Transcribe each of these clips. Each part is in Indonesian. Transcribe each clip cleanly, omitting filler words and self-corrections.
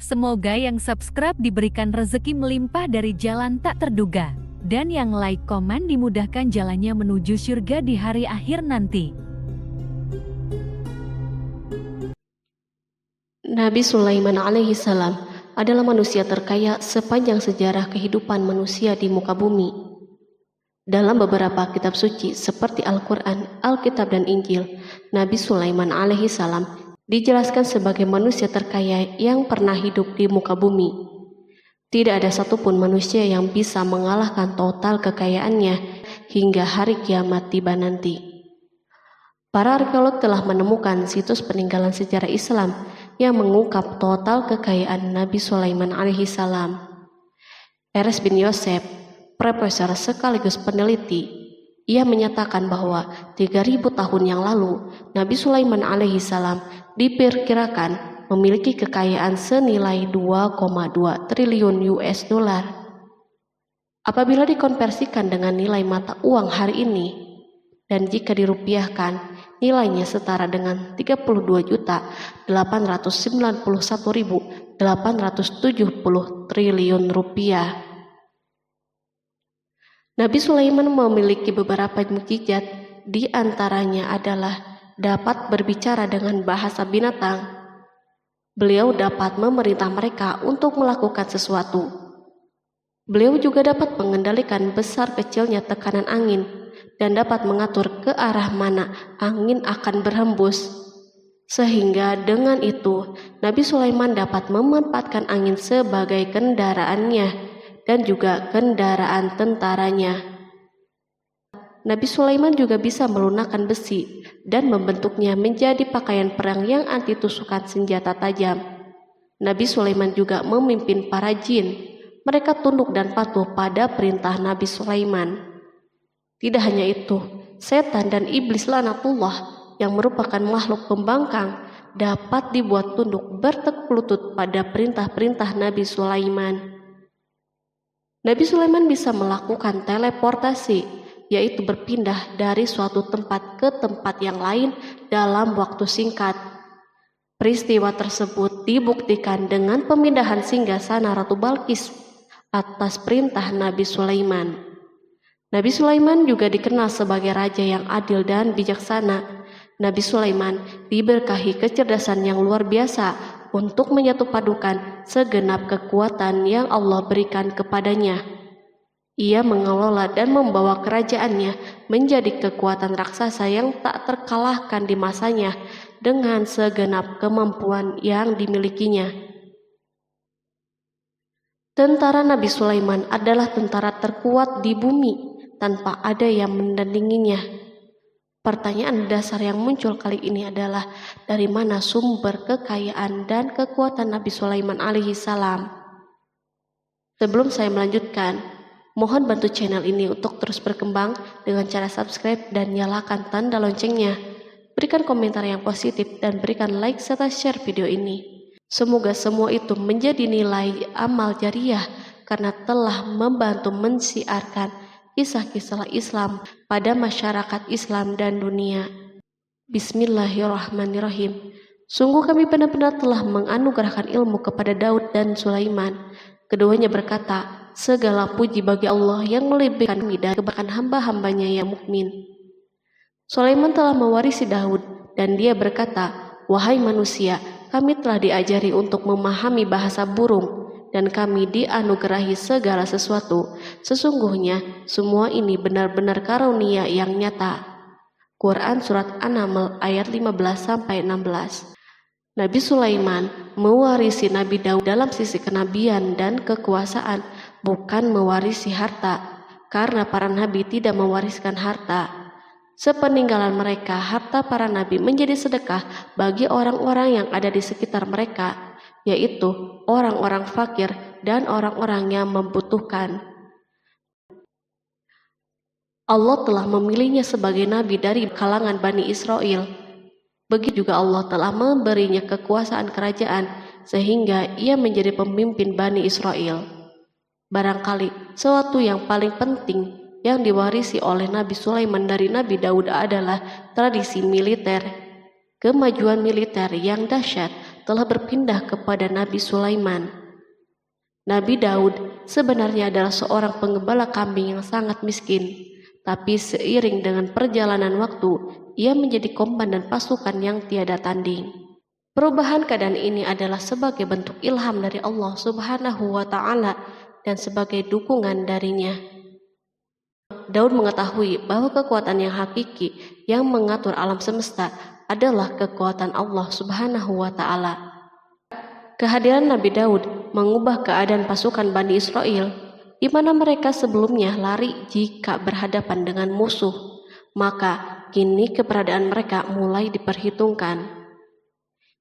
Semoga yang subscribe diberikan rezeki melimpah dari jalan tak terduga. Dan yang like komen dimudahkan jalannya menuju surga di hari akhir nanti. Nabi Sulaiman alaihi salam adalah manusia terkaya sepanjang sejarah kehidupan manusia di muka bumi. Dalam beberapa kitab suci seperti Al-Quran, Alkitab, dan Injil, Nabi Sulaiman alaihi salam dijelaskan sebagai manusia terkaya yang pernah hidup di muka bumi. Tidak ada satupun manusia yang bisa mengalahkan total kekayaannya hingga hari kiamat tiba nanti. Para arkeolog telah menemukan situs peninggalan sejarah Islam yang mengungkap total kekayaan Nabi Sulaiman alaihi salam. Eres bin Yosef, profesor sekaligus peneliti, ia menyatakan bahwa 3000 tahun yang lalu Nabi Sulaiman alaihi salam diperkirakan memiliki kekayaan senilai 2,2 triliun US dollar. Apabila dikonversikan dengan nilai mata uang hari ini, dan jika dirupiahkan, nilainya setara dengan 32.891.870 triliun rupiah. Nabi Sulaiman memiliki beberapa mukjizat, di antaranya adalah dapat berbicara dengan bahasa binatang. Beliau dapat memerintah mereka untuk melakukan sesuatu. Beliau juga dapat mengendalikan besar kecilnya tekanan angin dan dapat mengatur ke arah mana angin akan berhembus. Sehingga dengan itu, Nabi Sulaiman dapat memanfaatkan angin sebagai kendaraannya dan juga kendaraan tentaranya. Nabi Sulaiman juga bisa melunakkan besi dan membentuknya menjadi pakaian perang yang anti tusukan senjata tajam. Nabi Sulaiman juga memimpin para jin. Mereka tunduk dan patuh pada perintah Nabi Sulaiman. Tidak hanya itu, setan dan iblis laknatullah yang merupakan makhluk pembangkang dapat dibuat tunduk bertekuk lutut pada perintah-perintah Nabi Sulaiman. Nabi Sulaiman bisa melakukan teleportasi, yaitu berpindah dari suatu tempat ke tempat yang lain dalam waktu singkat. Peristiwa tersebut dibuktikan dengan pemindahan singgasana Ratu Balqis atas perintah Nabi Sulaiman. Nabi Sulaiman juga dikenal sebagai raja yang adil dan bijaksana. Nabi Sulaiman diberkahi kecerdasan yang luar biasa untuk menyatupadukan segenap kekuatan yang Allah berikan kepadanya. Ia mengelola dan membawa kerajaannya menjadi kekuatan raksasa yang tak terkalahkan di masanya dengan segenap kemampuan yang dimilikinya. Tentara Nabi Sulaiman adalah tentara terkuat di bumi tanpa ada yang menandinginya. Pertanyaan dasar yang muncul kali ini adalah dari mana sumber kekayaan dan kekuatan Nabi Sulaiman alaihi salam? Sebelum saya melanjutkan, mohon bantu channel ini untuk terus berkembang dengan cara subscribe dan nyalakan tanda loncengnya. Berikan komentar yang positif dan berikan like serta share video ini. Semoga semua itu menjadi nilai amal jariah karena telah membantu mensiarkan kisah-kisah Islam pada masyarakat Islam dan dunia. Bismillahirrahmanirrahim. Sungguh kami benar-benar telah menganugerahkan ilmu kepada Daud dan Sulaiman. Keduanya berkata, segala puji bagi Allah yang melebihkan kami dari kebanyakan hamba-hambanya yang mukmin. Sulaiman telah mewarisi Daud dan dia berkata, wahai manusia, kami telah diajari untuk memahami bahasa burung dan kami dianugerahi segala sesuatu. Sesungguhnya semua ini benar-benar karunia yang nyata. Quran Surat An-Naml ayat 15-16. Nabi Sulaiman mewarisi Nabi Daud dalam sisi kenabian dan kekuasaan, bukan mewarisi harta, karena para nabi tidak mewariskan harta. Sepeninggalan mereka, harta para nabi menjadi sedekah bagi orang-orang yang ada di sekitar mereka, yaitu orang-orang fakir dan orang-orang yang membutuhkan. Allah telah memilihnya sebagai nabi dari kalangan Bani Israel. Begitu juga Allah telah memberinya kekuasaan kerajaan sehingga ia menjadi pemimpin Bani Israel. Barangkali sesuatu yang paling penting yang diwarisi oleh Nabi Sulaiman dari Nabi Daud adalah tradisi militer. Kemajuan militer yang dahsyat telah berpindah kepada Nabi Sulaiman. Nabi Daud sebenarnya adalah seorang penggembala kambing yang sangat miskin, tapi seiring dengan perjalanan waktu, ia menjadi komandan pasukan yang tiada tanding. Perubahan keadaan ini adalah sebagai bentuk ilham dari Allah Subhanahu wa Ta'ala dan sebagai dukungan darinya. Daud mengetahui bahwa kekuatan yang hakiki yang mengatur alam semesta adalah kekuatan Allah Subhanahu wa Ta'ala. Kehadiran Nabi Daud mengubah keadaan pasukan Bani Israel, di mana mereka sebelumnya lari jika berhadapan dengan musuh, maka kini keberadaan mereka mulai diperhitungkan.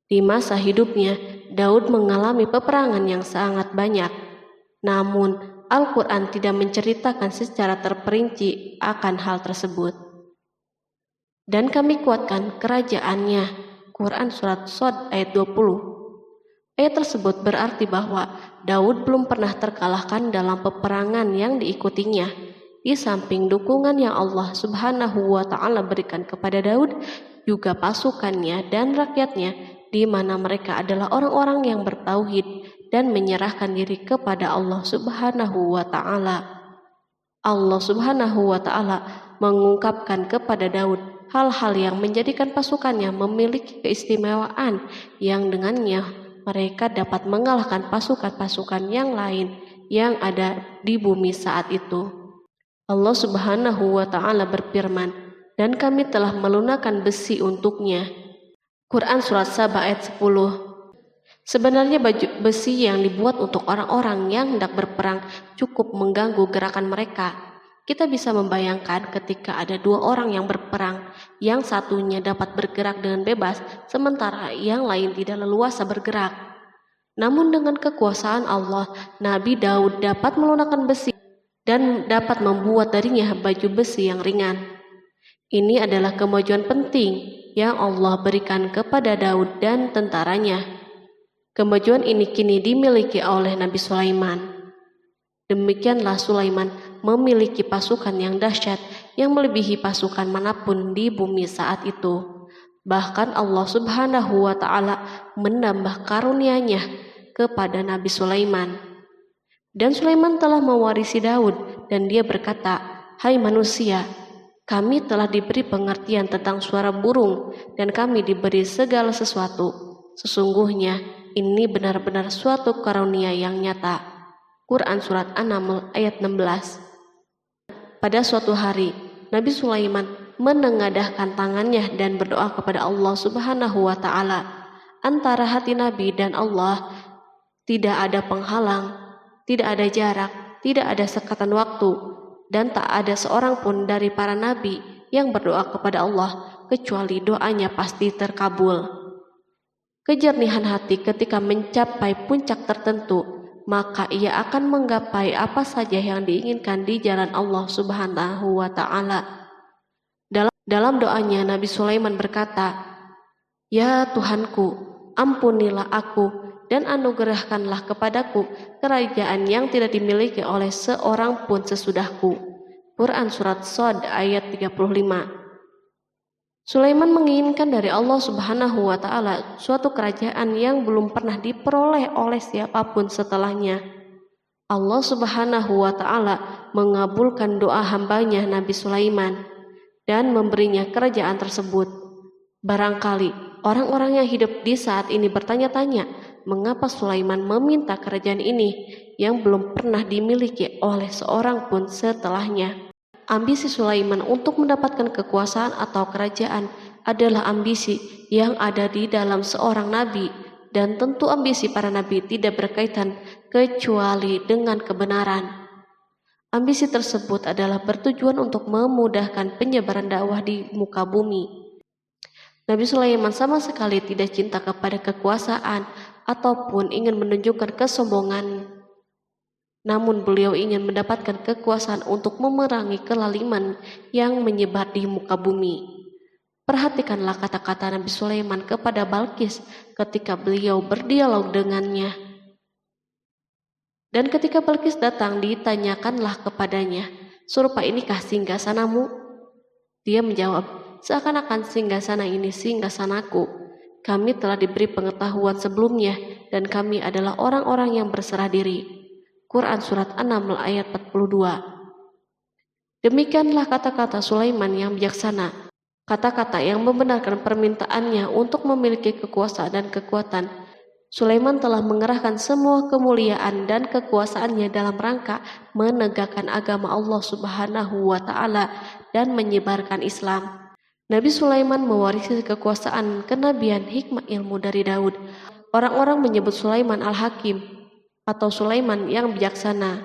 Di masa hidupnya, Daud mengalami peperangan yang sangat banyak, namun Al-Quran tidak menceritakan secara terperinci akan hal tersebut. Dan kami kuatkan kerajaannya. Quran Surat Shad ayat 20. Ayat tersebut berarti bahwa Daud belum pernah terkalahkan dalam peperangan yang diikutinya. Di samping dukungan yang Allah Subhanahu wa Ta'ala berikan kepada Daud, juga pasukannya dan rakyatnya, di mana mereka adalah orang-orang yang bertauhid dan menyerahkan diri kepada Allah Subhanahu wa Ta'ala. Allah Subhanahu wa Ta'ala mengungkapkan kepada Daud hal-hal yang menjadikan pasukannya memiliki keistimewaan yang dengannya mereka dapat mengalahkan pasukan-pasukan yang lain yang ada di bumi saat itu. Allah Subhanahu wa Ta'ala berfirman, dan kami telah melunakkan besi untuknya. Quran Surat Saba ayat 10. Sebenarnya baju besi yang dibuat untuk orang-orang yang hendak berperang cukup mengganggu gerakan mereka. Kita bisa membayangkan ketika ada dua orang yang berperang, yang satunya dapat bergerak dengan bebas, sementara yang lain tidak leluasa bergerak. Namun dengan kekuasaan Allah, Nabi Daud dapat melunakkan besi dan dapat membuat darinya baju besi yang ringan. Ini adalah kemajuan penting yang Allah berikan kepada Daud dan tentaranya. Kemajuan ini kini dimiliki oleh Nabi Sulaiman. Demikianlah Sulaiman memiliki pasukan yang dahsyat yang melebihi pasukan manapun di bumi saat itu. Bahkan Allah Subhanahu wa Ta'ala menambah karunia-Nya kepada Nabi Sulaiman. Dan Sulaiman telah mewarisi Daud dan dia berkata, "Hai manusia, kami telah diberi pengertian tentang suara burung dan kami diberi segala sesuatu. Sesungguhnya ini benar-benar suatu karunia yang nyata." Quran Surat An-Naml ayat 16. Pada suatu hari, Nabi Sulaiman menengadahkan tangannya dan berdoa kepada Allah Subhanahu wa Ta'ala. Antara hati Nabi dan Allah tidak ada penghalang, tidak ada jarak, tidak ada sekatan waktu, dan tak ada seorang pun dari para nabi yang berdoa kepada Allah kecuali doanya pasti terkabul. Kejernihan hati ketika mencapai puncak tertentu, maka ia akan menggapai apa saja yang diinginkan di jalan Allah Subhanahu wa Ta'ala. Dalam doanya Nabi Sulaiman berkata, "Ya Tuhanku, ampunilah aku dan anugerahkanlah kepadaku kerajaan yang tidak dimiliki oleh seorang pun sesudahku." Quran Surat Shad ayat 35. Sulaiman menginginkan dari Allah Subhanahu wa Ta'ala suatu kerajaan yang belum pernah diperoleh oleh siapapun setelahnya. Allah Subhanahu wa Ta'ala mengabulkan doa hambanya Nabi Sulaiman dan memberinya kerajaan tersebut. Barangkali orang-orang yang hidup di saat ini bertanya-tanya, mengapa Sulaiman meminta kerajaan ini yang belum pernah dimiliki oleh seorang pun setelahnya. Ambisi Sulaiman untuk mendapatkan kekuasaan atau kerajaan adalah ambisi yang ada di dalam seorang nabi, dan tentu ambisi para nabi tidak berkaitan kecuali dengan kebenaran. Ambisi tersebut adalah bertujuan untuk memudahkan penyebaran dakwah di muka bumi. Nabi Sulaiman sama sekali tidak cinta kepada kekuasaan ataupun ingin menunjukkan kesombongan. Namun beliau ingin mendapatkan kekuasaan untuk memerangi kelaliman yang menyebar di muka bumi. Perhatikanlah kata-kata Nabi Sulaiman kepada Balqis ketika beliau berdialog dengannya. Dan ketika Balqis datang, ditanyakanlah kepadanya, "Serupa inikah singgasanamu?" Dia menjawab, "Seakan-akan singgasana ini singgasanaku, kami telah diberi pengetahuan sebelumnya dan kami adalah orang-orang yang berserah diri. Quran Surat An-Naml ayat 42. Demikianlah kata-kata Sulaiman yang bijaksana, kata-kata yang membenarkan permintaannya untuk memiliki kekuasaan dan kekuatan. Sulaiman telah mengerahkan semua kemuliaan dan kekuasaannya dalam rangka menegakkan agama Allah Subhanahu wa Ta'ala dan menyebarkan Islam. Nabi Sulaiman mewarisi kekuasaan, kenabian, hikmah ilmu dari Daud. Orang-orang menyebut Sulaiman Al-Hakim atau Sulaiman yang bijaksana.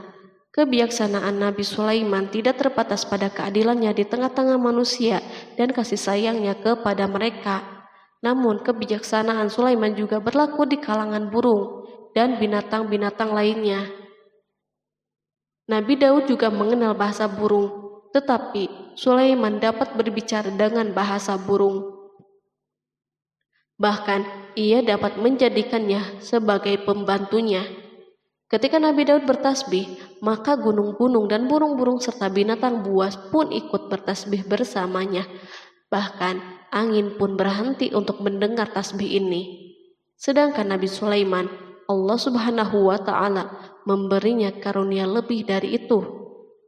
Kebijaksanaan Nabi Sulaiman tidak terbatas pada keadilannya di tengah-tengah manusia dan kasih sayangnya kepada mereka. Namun kebijaksanaan Sulaiman juga berlaku di kalangan burung dan binatang-binatang lainnya. Nabi Daud juga mengenal bahasa burung, tetapi Sulaiman dapat berbicara dengan bahasa burung. Bahkan ia dapat menjadikannya sebagai pembantunya. Ketika Nabi Daud bertasbih, maka gunung-gunung dan burung-burung serta binatang buas pun ikut bertasbih bersamanya. Bahkan angin pun berhenti untuk mendengar tasbih ini. Sedangkan Nabi Sulaiman, Allah Subhanahu wa Ta'ala memberinya karunia lebih dari itu,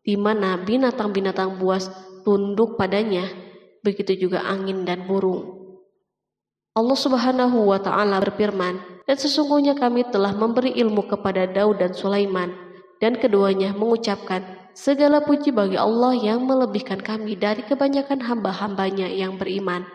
di mana binatang-binatang buas tunduk padanya, begitu juga angin dan burung. Allah Subhanahu wa Ta'ala berfirman, dan sesungguhnya kami telah memberi ilmu kepada Daud dan Sulaiman, dan keduanya mengucapkan, segala puji bagi Allah yang melebihkan kami dari kebanyakan hamba-hambanya yang beriman.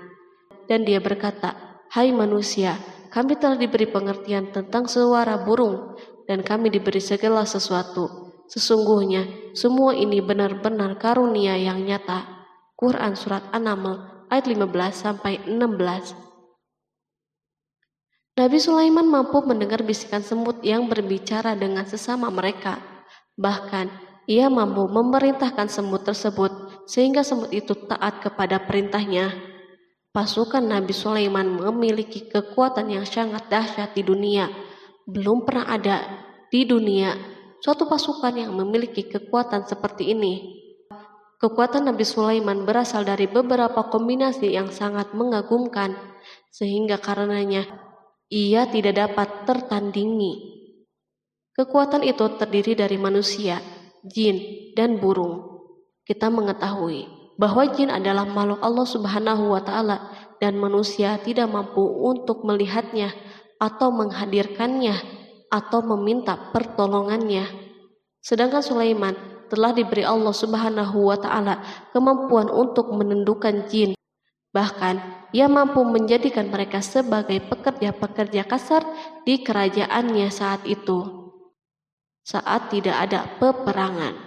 Dan dia berkata, hai manusia, kami telah diberi pengertian tentang suara burung, dan kami diberi segala sesuatu. Sesungguhnya semua ini benar-benar karunia yang nyata. Quran Surat An-Naml ayat 15-16. Nabi Sulaiman mampu mendengar bisikan semut yang berbicara dengan sesama mereka. Bahkan ia mampu memerintahkan semut tersebut sehingga semut itu taat kepada perintahnya. Pasukan Nabi Sulaiman memiliki kekuatan yang sangat dahsyat di dunia. Belum pernah ada di dunia suatu pasukan yang memiliki kekuatan seperti ini. Kekuatan Nabi Sulaiman berasal dari beberapa kombinasi yang sangat mengagumkan, sehingga karenanya ia tidak dapat tertandingi. Kekuatan itu terdiri dari manusia, jin, dan burung. Kita mengetahui bahwa jin adalah makhluk Allah Subhanahu wa Ta'ala dan manusia tidak mampu untuk melihatnya atau menghadirkannya atau meminta pertolongannya. Sedangkan Sulaiman telah diberi Allah Subhanahu wa Ta'ala kemampuan untuk menundukkan jin. Bahkan ia mampu menjadikan mereka sebagai pekerja-pekerja kasar di kerajaannya saat itu, saat tidak ada peperangan.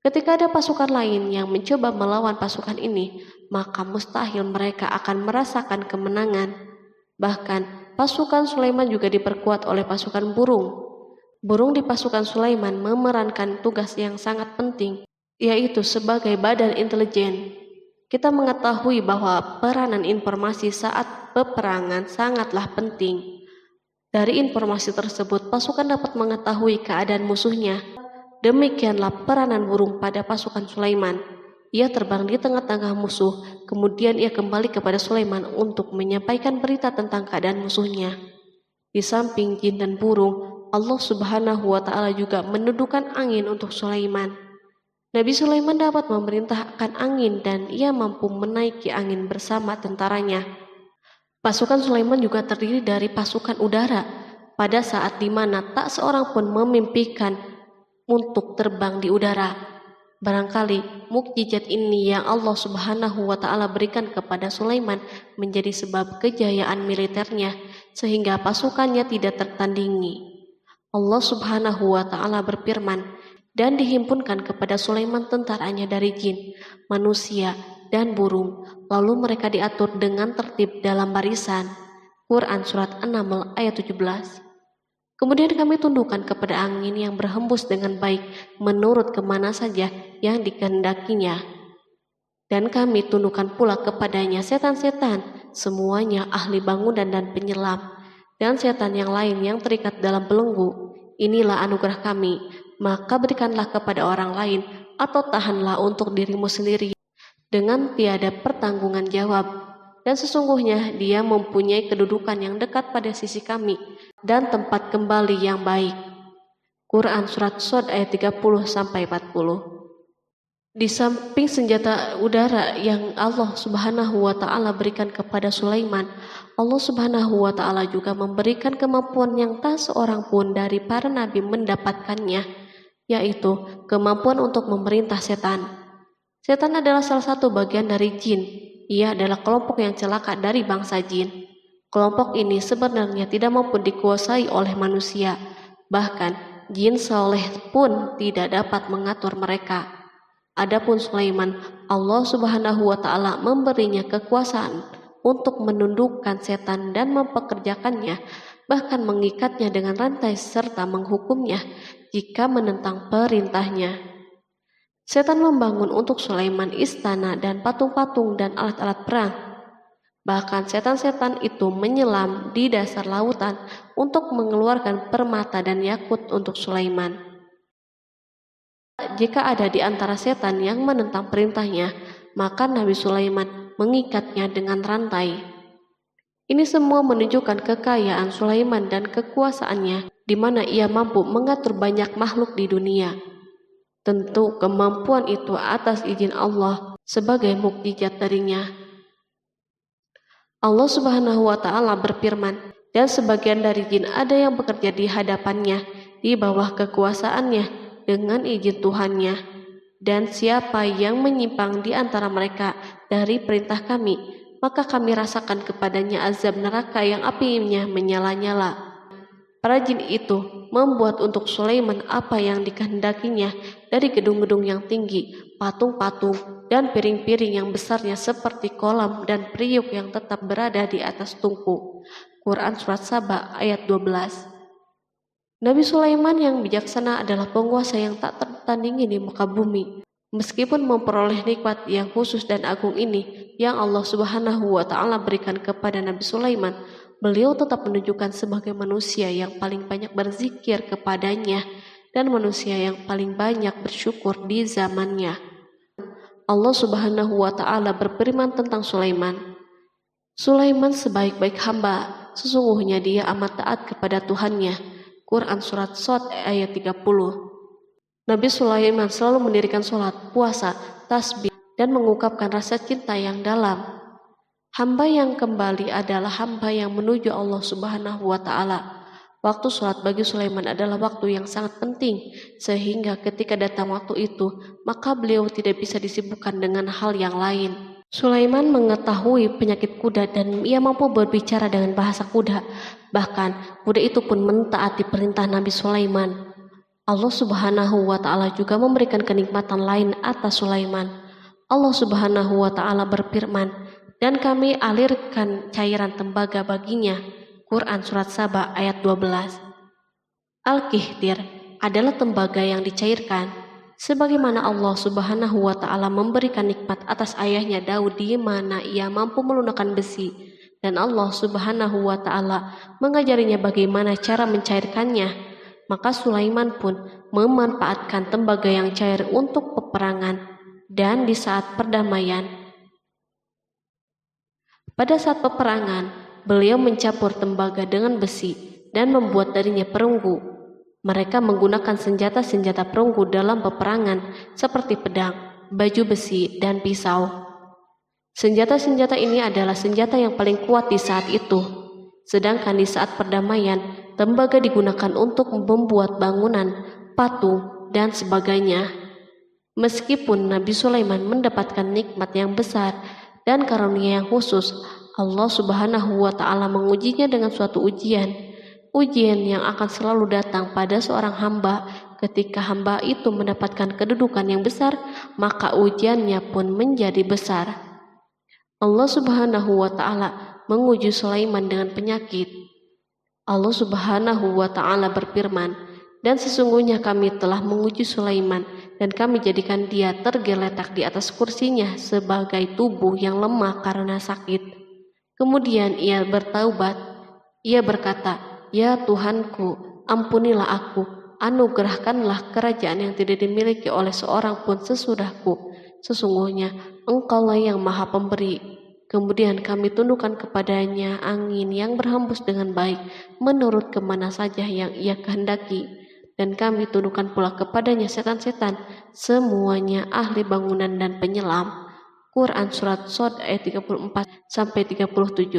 Ketika ada pasukan lain yang mencoba melawan pasukan ini, maka mustahil mereka akan merasakan kemenangan. Bahkan pasukan Sulaiman juga diperkuat oleh pasukan burung. Burung di pasukan Sulaiman memerankan tugas yang sangat penting, yaitu sebagai badan intelijen. Kita mengetahui bahwa peranan informasi saat peperangan sangatlah penting. Dari informasi tersebut, pasukan dapat mengetahui keadaan musuhnya. Demikianlah peranan burung pada pasukan Sulaiman. Ia terbang di tengah-tengah musuh, kemudian ia kembali kepada Sulaiman untuk menyampaikan berita tentang keadaan musuhnya. Di samping jin dan burung, Allah Subhanahu wa Ta'ala juga menundukkan angin untuk Sulaiman. Nabi Sulaiman dapat memerintahkan angin dan ia mampu menaiki angin bersama tentaranya. Pasukan Sulaiman juga terdiri dari pasukan udara pada saat di mana tak seorang pun memimpikan untuk terbang di udara. Barangkali mukjizat ini yang Allah Subhanahu wa Ta'ala berikan kepada Sulaiman menjadi sebab kejayaan militernya sehingga pasukannya tidak tertandingi. Allah Subhanahu wa Ta'ala berfirman, dan dihimpunkan kepada Sulaiman tentaranya dari jin, manusia, dan burung, lalu mereka diatur dengan tertib dalam barisan. Quran Surat An-Naml ayat 17. Kemudian kami tundukkan kepada angin yang berhembus dengan baik menurut kemana saja yang dikehendakinya. Dan kami tundukkan pula kepadanya setan-setan, semuanya ahli bangunan dan penyelam, dan setan yang lain yang terikat dalam belenggu. Inilah anugerah kami, maka berikanlah kepada orang lain atau tahanlah untuk dirimu sendiri dengan tiada pertanggungan jawab. dan sesungguhnya dia mempunyai kedudukan yang dekat pada sisi kami dan tempat kembali yang baik. Quran Surat Shad ayat 30-40. Di samping senjata udara yang Allah Subhanahu wa Ta'ala berikan kepada Sulaiman, Allah Subhanahu wa Ta'ala juga memberikan kemampuan yang tak seorang pun dari para nabi mendapatkannya, yaitu kemampuan untuk memerintah setan. Setan adalah salah satu bagian dari jin. Ia adalah kelompok yang celaka dari bangsa jin. Kelompok ini sebenarnya tidak mampu dikuasai oleh manusia. Bahkan jin soleh pun tidak dapat mengatur mereka. Adapun Sulaiman, Allah Subhanahu wa Ta'ala memberinya kekuasaan untuk menundukkan setan dan mempekerjakannya, bahkan mengikatnya dengan rantai serta menghukumnya jika menentang perintahnya. Setan membangun untuk Sulaiman istana dan patung-patung dan alat-alat perang. Bahkan setan-setan itu menyelam di dasar lautan untuk mengeluarkan permata dan yakut untuk Sulaiman. Jika ada di antara setan yang menentang perintahnya, maka Nabi Sulaiman mengikatnya dengan rantai. Ini semua menunjukkan kekayaan Sulaiman dan kekuasaannya, di mana ia mampu mengatur banyak makhluk di dunia. Tentu kemampuan itu atas izin Allah sebagai mukjizat darinya. Allah Subhanahu wa Ta'ala berfirman, dan sebagian dari jin ada yang bekerja di hadapannya di bawah kekuasaannya dengan izin Tuhannya, dan siapa yang menyimpang di antara mereka dari perintah kami, maka kami rasakan kepadanya azab neraka yang apinya menyala-nyala. Para jin itu membuat untuk Sulaiman apa yang dikehendakinya dari gedung-gedung yang tinggi, patung-patung, dan piring-piring yang besarnya seperti kolam dan periuk yang tetap berada di atas tungku. Quran Surat Saba ayat 12. Nabi Sulaiman yang bijaksana adalah penguasa yang tak tertandingi di muka bumi. Meskipun memperoleh nikmat yang khusus dan agung ini yang Allah Subhanahu wa Ta'ala berikan kepada Nabi Sulaiman, beliau tetap menunjukkan sebagai manusia yang paling banyak berzikir kepadanya dan manusia yang paling banyak bersyukur di zamannya. Allah Subhanahu wa Ta'ala berfirman tentang Sulaiman, Sulaiman sebaik-baik hamba, sesungguhnya dia amat taat kepada Tuhannya. Quran Surat Shad ayat 30. Nabi Sulaiman selalu mendirikan sholat, puasa, tasbih, dan mengungkapkan rasa cinta yang dalam. Hamba yang kembali adalah hamba yang menuju Allah Subhanahu wa Ta'ala. Waktu sholat bagi Sulaiman adalah waktu yang sangat penting, sehingga ketika datang waktu itu, maka beliau tidak bisa disibukkan dengan hal yang lain. Sulaiman mengetahui penyakit kuda dan ia mampu berbicara dengan bahasa kuda. Bahkan kuda itu pun mentaati perintah Nabi Sulaiman. Allah Subhanahu wa Ta'ala juga memberikan kenikmatan lain atas Sulaiman. Allah Subhanahu wa Ta'ala berfirman, dan kami alirkan cairan tembaga baginya. Quran Surat Saba ayat 12. Al-Kihtir adalah tembaga yang dicairkan. Sebagaimana Allah Subhanahu wa Ta'ala memberikan nikmat atas ayahnya Daud di mana ia mampu melunakkan besi, dan Allah Subhanahu wa Ta'ala mengajarinya bagaimana cara mencairkannya, maka Sulaiman pun memanfaatkan tembaga yang cair untuk peperangan dan di saat perdamaian. Pada saat peperangan, beliau mencampur tembaga dengan besi dan membuat darinya perunggu. Mereka menggunakan senjata-senjata perunggu dalam peperangan seperti pedang, baju besi, dan pisau. Senjata-senjata ini adalah senjata yang paling kuat di saat itu. Sedangkan di saat perdamaian, tembaga digunakan untuk membuat bangunan, patung, dan sebagainya. Meskipun Nabi Sulaiman mendapatkan nikmat yang besar dan karunia yang khusus, Allah Subhanahu wa Ta'ala mengujinya dengan suatu ujian yang akan selalu datang pada seorang hamba. Ketika hamba itu mendapatkan kedudukan yang besar, maka ujiannya pun menjadi besar. Allah Subhanahu wa Ta'ala menguji Sulaiman dengan penyakit. Allah Subhanahu wa Ta'ala berfirman, dan sesungguhnya kami telah menguji Sulaiman dan kami jadikan dia tergeletak di atas kursinya sebagai tubuh yang lemah karena sakit. Kemudian ia bertaubat. Ia berkata, Ya Tuhanku, ampunilah aku, anugerahkanlah kerajaan yang tidak dimiliki oleh seorang pun sesudahku. Sesungguhnya Engkaulah yang Maha Pemberi. Kemudian kami tundukkan kepadanya angin yang berhembus dengan baik menurut kemana saja yang ia kehendaki. Dan kami tundukkan pula kepadanya setan-setan, semuanya ahli bangunan dan penyelam. Quran Surat Shod ayat 34-37.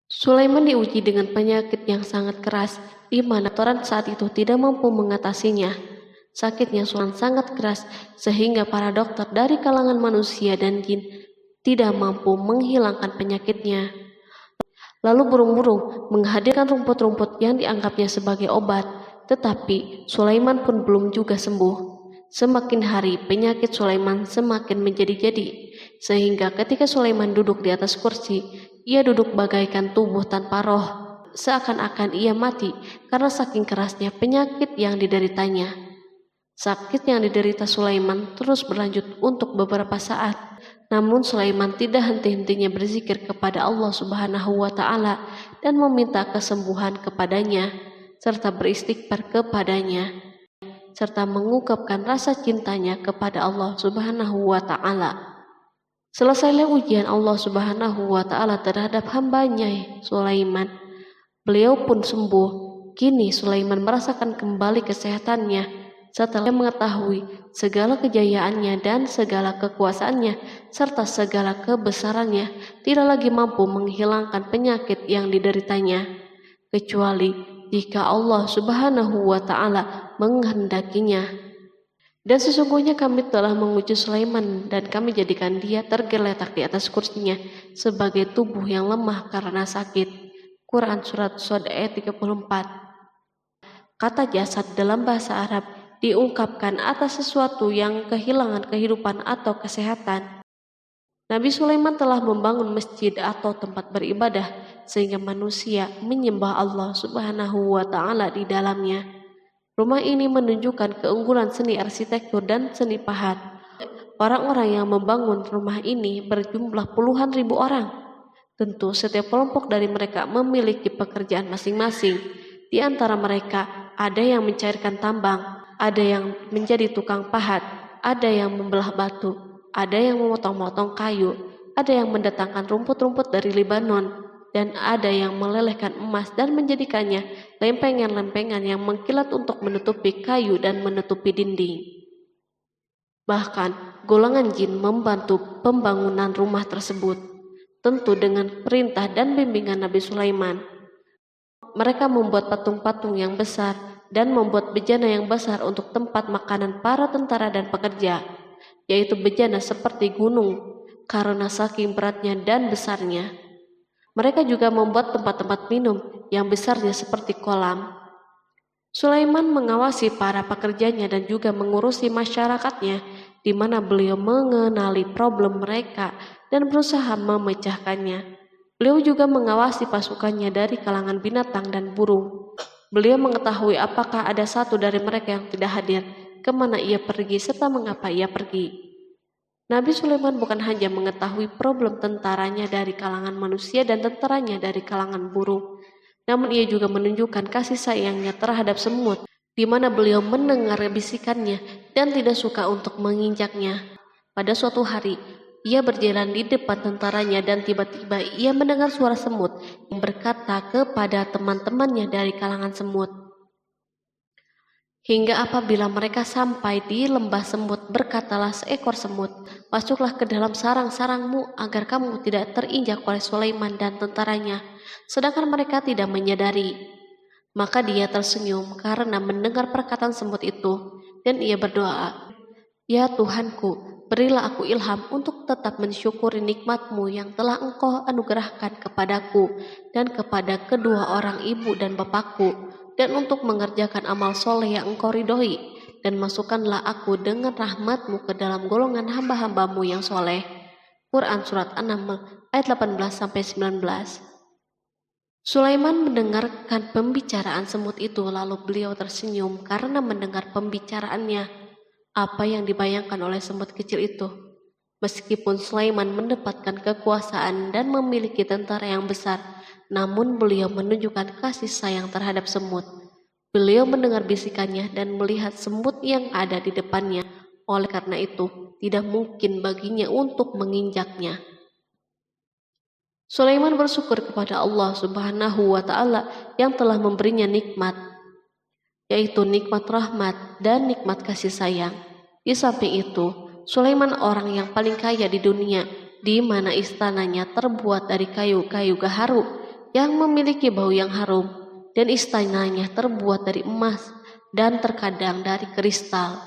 Sulaiman diuji dengan penyakit yang sangat keras, di mana Toran saat itu tidak mampu mengatasinya. Sakitnya Sulaiman sangat keras, sehingga para dokter dari kalangan manusia dan jin tidak mampu menghilangkan penyakitnya. Lalu burung-burung menghadirkan rumput-rumput yang dianggapnya sebagai obat, tetapi Sulaiman pun belum juga sembuh. Semakin hari penyakit Sulaiman semakin menjadi-jadi, sehingga ketika Sulaiman duduk di atas kursi, ia duduk bagaikan tubuh tanpa roh, seakan-akan ia mati karena saking kerasnya penyakit yang dideritanya. Sakit yang diderita Sulaiman terus berlanjut untuk beberapa saat. Namun Sulaiman tidak henti-hentinya berzikir kepada Allah Subhanahu wa Ta'ala dan meminta kesembuhan kepadanya, serta beristighfar kepadanya, serta mengungkapkan rasa cintanya kepada Allah Subhanahu wa Ta'ala. Selesailah ujian Allah Subhanahu wa Ta'ala terhadap hambanya Sulaiman. Beliau pun sembuh. Kini Sulaiman merasakan kembali kesehatannya setelah mengetahui segala kejayaannya dan segala kekuasaannya serta segala kebesarannya tidak lagi mampu menghilangkan penyakit yang dideritanya, kecuali jika Allah Subhanahu wa Ta'ala menghendakinya. Dan sesungguhnya kami telah menguji Sulaiman dan kami jadikan dia tergeletak di atas kursinya sebagai tubuh yang lemah karena sakit. Quran Surat Shod ayat 34. Kata jasad dalam bahasa Arab diungkapkan atas sesuatu yang kehilangan kehidupan atau kesehatan. Nabi Sulaiman telah membangun masjid atau tempat beribadah sehingga manusia menyembah Allah Subhanahu wa Ta'ala di dalamnya. Rumah ini menunjukkan keunggulan seni arsitektur dan seni pahat. Orang-orang yang membangun rumah ini berjumlah puluhan ribu orang. Tentu setiap kelompok dari mereka memiliki pekerjaan masing-masing. Di antara mereka ada yang mencairkan tambang, ada yang menjadi tukang pahat, ada yang membelah batu, ada yang memotong-motong kayu, ada yang mendatangkan rumput-rumput dari Libanon, dan ada yang melelehkan emas dan menjadikannya lempengan-lempengan yang mengkilat untuk menutupi kayu dan menutupi dinding. Bahkan golongan jin membantu pembangunan rumah tersebut, tentu dengan perintah dan bimbingan Nabi Sulaiman. Mereka membuat patung-patung yang besar dan membuat bejana yang besar untuk tempat makanan para tentara dan pekerja, yaitu bejana seperti gunung karena saking beratnya dan besarnya. Mereka juga membuat tempat-tempat minum yang besarnya seperti kolam. Sulaiman mengawasi para pekerjanya dan juga mengurusi masyarakatnya, di mana beliau mengenali problem mereka dan berusaha memecahkannya. Beliau juga mengawasi pasukannya dari kalangan binatang dan burung. Beliau mengetahui apakah ada satu dari mereka yang tidak hadir, kemana ia pergi, serta mengapa ia pergi. Nabi Sulaiman bukan hanya mengetahui problem tentaranya dari kalangan manusia dan tentaranya dari kalangan burung, namun ia juga menunjukkan kasih sayangnya terhadap semut, di mana beliau mendengar bisikannya dan tidak suka untuk menginjaknya. Pada suatu hari, ia berjalan di depan tentaranya dan tiba-tiba ia mendengar suara semut yang berkata kepada teman-temannya dari kalangan semut. Hingga apabila mereka sampai di lembah semut, berkatalah seekor semut, "Masuklah ke dalam sarang-sarangmu agar kamu tidak terinjak oleh Sulaiman dan tentaranya." Sedangkan mereka tidak menyadari. Maka dia tersenyum karena mendengar perkataan semut itu, dan ia berdoa, "Ya Tuhanku, berilah aku ilham untuk tetap mensyukuri nikmat-Mu yang telah Engkau anugerahkan kepadaku dan kepada kedua orang ibu dan bapakku, dan untuk mengerjakan amal soleh yang Engkau ridhoi, dan masukkanlah aku dengan rahmat-Mu ke dalam golongan hamba-hamba-Mu yang soleh." Quran Surat An-Naml ayat 18-19. Sulaiman mendengarkan pembicaraan semut itu, lalu beliau tersenyum karena mendengar pembicaraannya. Apa yang dibayangkan oleh semut kecil itu? Meskipun Sulaiman mendapatkan kekuasaan dan memiliki tentara yang besar, namun beliau menunjukkan kasih sayang terhadap semut. Beliau mendengar bisikannya dan melihat semut yang ada di depannya. Oleh karena itu, tidak mungkin baginya untuk menginjaknya. Sulaiman bersyukur kepada Allah Subhanahu wa Ta'ala yang telah memberinya nikmat, yaitu nikmat rahmat dan nikmat kasih sayang. Di samping itu, Sulaiman orang yang paling kaya di dunia, di mana istananya terbuat dari kayu-kayu gaharu yang memiliki bau yang harum, dan istananya terbuat dari emas dan terkadang dari kristal.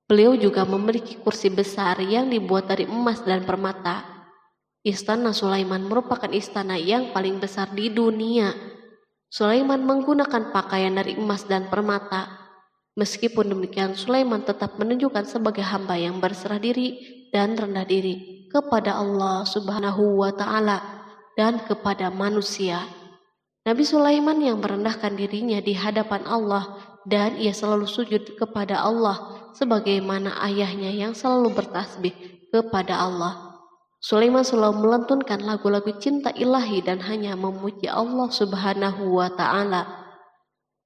Beliau juga memiliki kursi besar yang dibuat dari emas dan permata. Istana Sulaiman merupakan istana yang paling besar di dunia. Sulaiman menggunakan pakaian dari emas dan permata. Meskipun demikian, Sulaiman tetap menunjukkan sebagai hamba yang berserah diri dan rendah diri kepada Allah Subhanahu wa Ta'ala dan kepada manusia. Nabi Sulaiman yang merendahkan dirinya di hadapan Allah, dan ia selalu sujud kepada Allah sebagaimana ayahnya yang selalu bertasbih kepada Allah. Sulaiman selalu melantunkan lagu-lagu cinta ilahi dan hanya memuji Allah Subhanahu wa Ta'ala.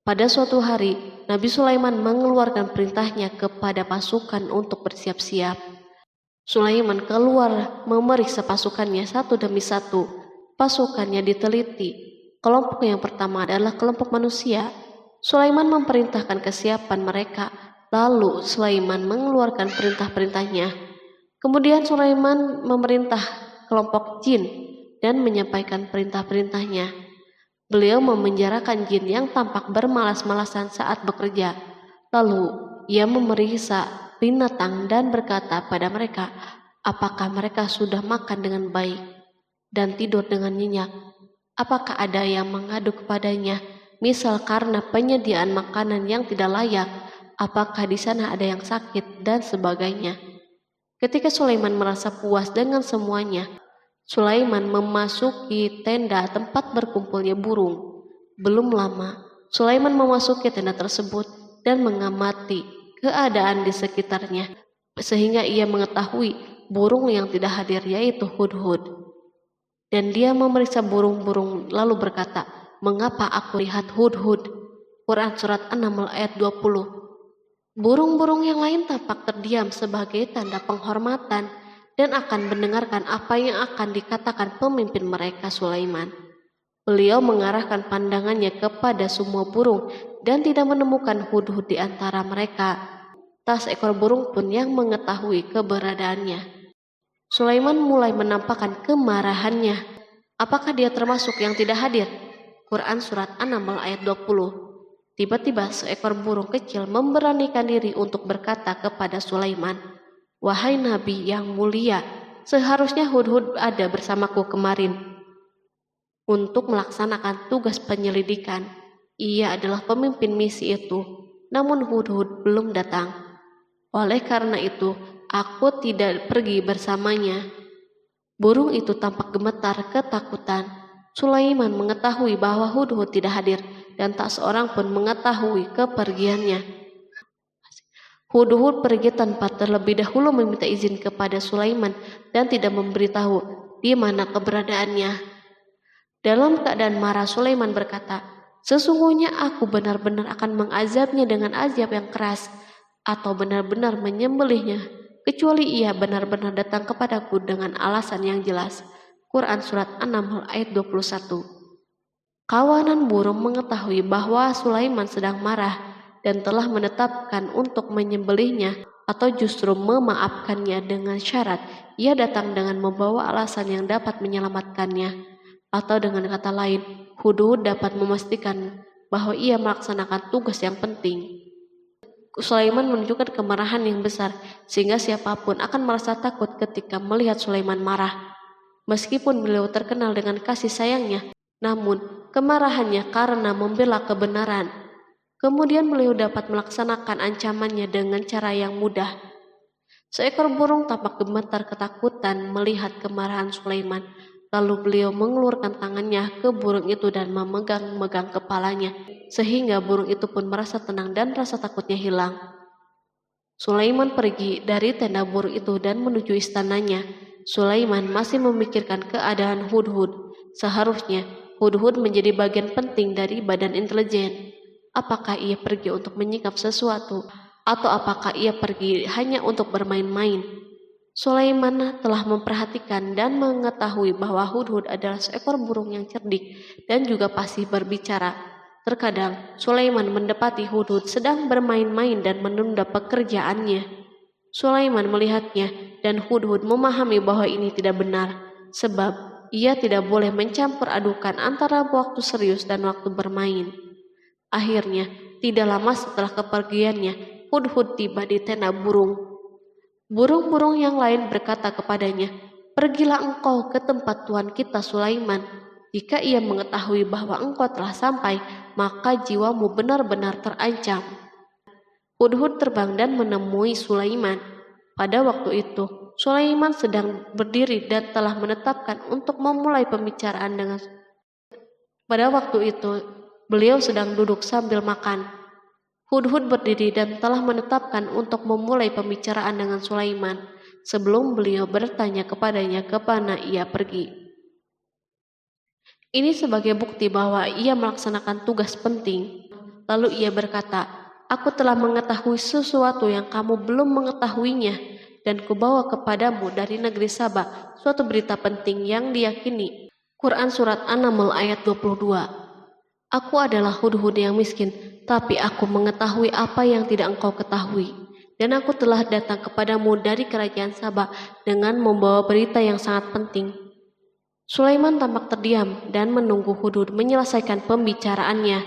Pada suatu hari, Nabi Sulaiman mengeluarkan perintahnya kepada pasukan untuk bersiap-siap. Sulaiman keluar memeriksa pasukannya satu demi satu. Pasukannya diteliti. Kelompok yang pertama adalah kelompok manusia. Sulaiman memerintahkan kesiapan mereka, lalu Sulaiman mengeluarkan perintah-perintahnya. Kemudian Sulaiman memerintah kelompok jin dan menyampaikan perintah-perintahnya. Beliau memenjarakan jin yang tampak bermalas-malasan saat bekerja. Lalu ia memeriksa binatang dan berkata pada mereka, apakah mereka sudah makan dengan baik dan tidur dengan nyenyak? Apakah ada yang mengadu kepadanya, misal karena penyediaan makanan yang tidak layak? Apakah di sana ada yang sakit dan sebagainya? Ketika Sulaiman merasa puas dengan semuanya, Sulaiman memasuki tenda tempat berkumpulnya burung. Belum lama, Sulaiman memasuki tenda tersebut dan mengamati keadaan di sekitarnya, sehingga ia mengetahui burung yang tidak hadir yaitu hudhud. Dan dia memeriksa burung-burung lalu berkata, mengapa aku lihat hudhud? Quran Surat An-Naml ayat 20. Burung-burung yang lain tampak terdiam sebagai tanda penghormatan dan akan mendengarkan apa yang akan dikatakan pemimpin mereka Sulaiman. Beliau mengarahkan pandangannya kepada semua burung dan tidak menemukan hudhud di antara mereka. Tak seekor burung pun yang mengetahui keberadaannya. Sulaiman mulai menampakkan kemarahannya. Apakah dia termasuk yang tidak hadir? Quran Surat An-Naml ayat 20. Tiba-tiba seekor burung kecil memberanikan diri untuk berkata kepada Sulaiman, wahai Nabi yang mulia, seharusnya hudhud ada bersamaku kemarin untuk melaksanakan tugas penyelidikan. Ia adalah pemimpin misi itu, namun hudhud belum datang. Oleh karena itu, aku tidak pergi bersamanya. Burung itu tampak gemetar ketakutan. Sulaiman mengetahui bahwa hudhud tidak hadir dan tak seorang pun mengetahui kepergiannya. Hudhud pergi tanpa terlebih dahulu meminta izin kepada Sulaiman dan tidak memberitahu di mana keberadaannya. Dalam keadaan marah, Sulaiman berkata, sesungguhnya aku benar-benar akan mengazabnya dengan azab yang keras atau benar-benar menyembelihnya, kecuali ia benar-benar datang kepadaku dengan alasan yang jelas. Quran Surat An-Naml ayat 21. Kawanan burung mengetahui bahwa Sulaiman sedang marah dan telah menetapkan untuk menyembelihnya atau justru memaafkannya dengan syarat ia datang dengan membawa alasan yang dapat menyelamatkannya. Atau dengan kata lain, hudhud dapat memastikan bahwa ia melaksanakan tugas yang penting. Sulaiman menunjukkan kemarahan yang besar sehingga siapapun akan merasa takut ketika melihat Sulaiman marah. Meskipun beliau terkenal dengan kasih sayangnya, namun kemarahannya karena membela kebenaran. Kemudian beliau dapat melaksanakan ancamannya dengan cara yang mudah. Seekor burung tampak gemetar ketakutan melihat kemarahan Sulaiman. Lalu beliau mengeluarkan tangannya ke burung itu dan memegang-megang kepalanya, sehingga burung itu pun merasa tenang dan rasa takutnya hilang. Sulaiman pergi dari tenda burung itu dan menuju istananya. Sulaiman masih memikirkan keadaan hudhud. Seharusnya hudhud menjadi bagian penting dari badan intelijen. Apakah ia pergi untuk menyingkap sesuatu, atau apakah ia pergi hanya untuk bermain-main? Sulaiman telah memperhatikan dan mengetahui bahwa Hudhud adalah seekor burung yang cerdik dan juga fasih berbicara. Terkadang Sulaiman mendapati Hudhud sedang bermain-main dan menunda pekerjaannya. Sulaiman melihatnya dan Hudhud memahami bahwa ini tidak benar, sebab ia tidak boleh mencampur adukan antara waktu serius dan waktu bermain. Akhirnya, tidak lama setelah kepergiannya, Hudhud tiba di tenda burung. Burung-burung yang lain berkata kepadanya, "Pergilah engkau ke tempat tuan kita Sulaiman. Jika ia mengetahui bahwa engkau telah sampai, maka jiwamu benar-benar terancam." Hudhud terbang dan menemui Sulaiman. Pada waktu itu, Sulaiman sedang berdiri dan telah menetapkan untuk memulai pembicaraan dengan. Pada waktu itu, beliau sedang duduk sambil makan. Hudhud berdiri dan telah menetapkan untuk memulai pembicaraan dengan Sulaiman sebelum beliau bertanya kepadanya kemana ia pergi. Ini sebagai bukti bahwa ia melaksanakan tugas penting. Lalu ia berkata, "Aku telah mengetahui sesuatu yang kamu belum mengetahuinya, dan kubawa kepadamu dari negeri Saba suatu berita penting yang diyakini." Quran Surat An-Naml ayat 22. Aku adalah Hudhud yang miskin, tapi aku mengetahui apa yang tidak engkau ketahui. Dan aku telah datang kepadamu dari kerajaan Saba dengan membawa berita yang sangat penting. Sulaiman tampak terdiam dan menunggu Hudhud menyelesaikan pembicaraannya.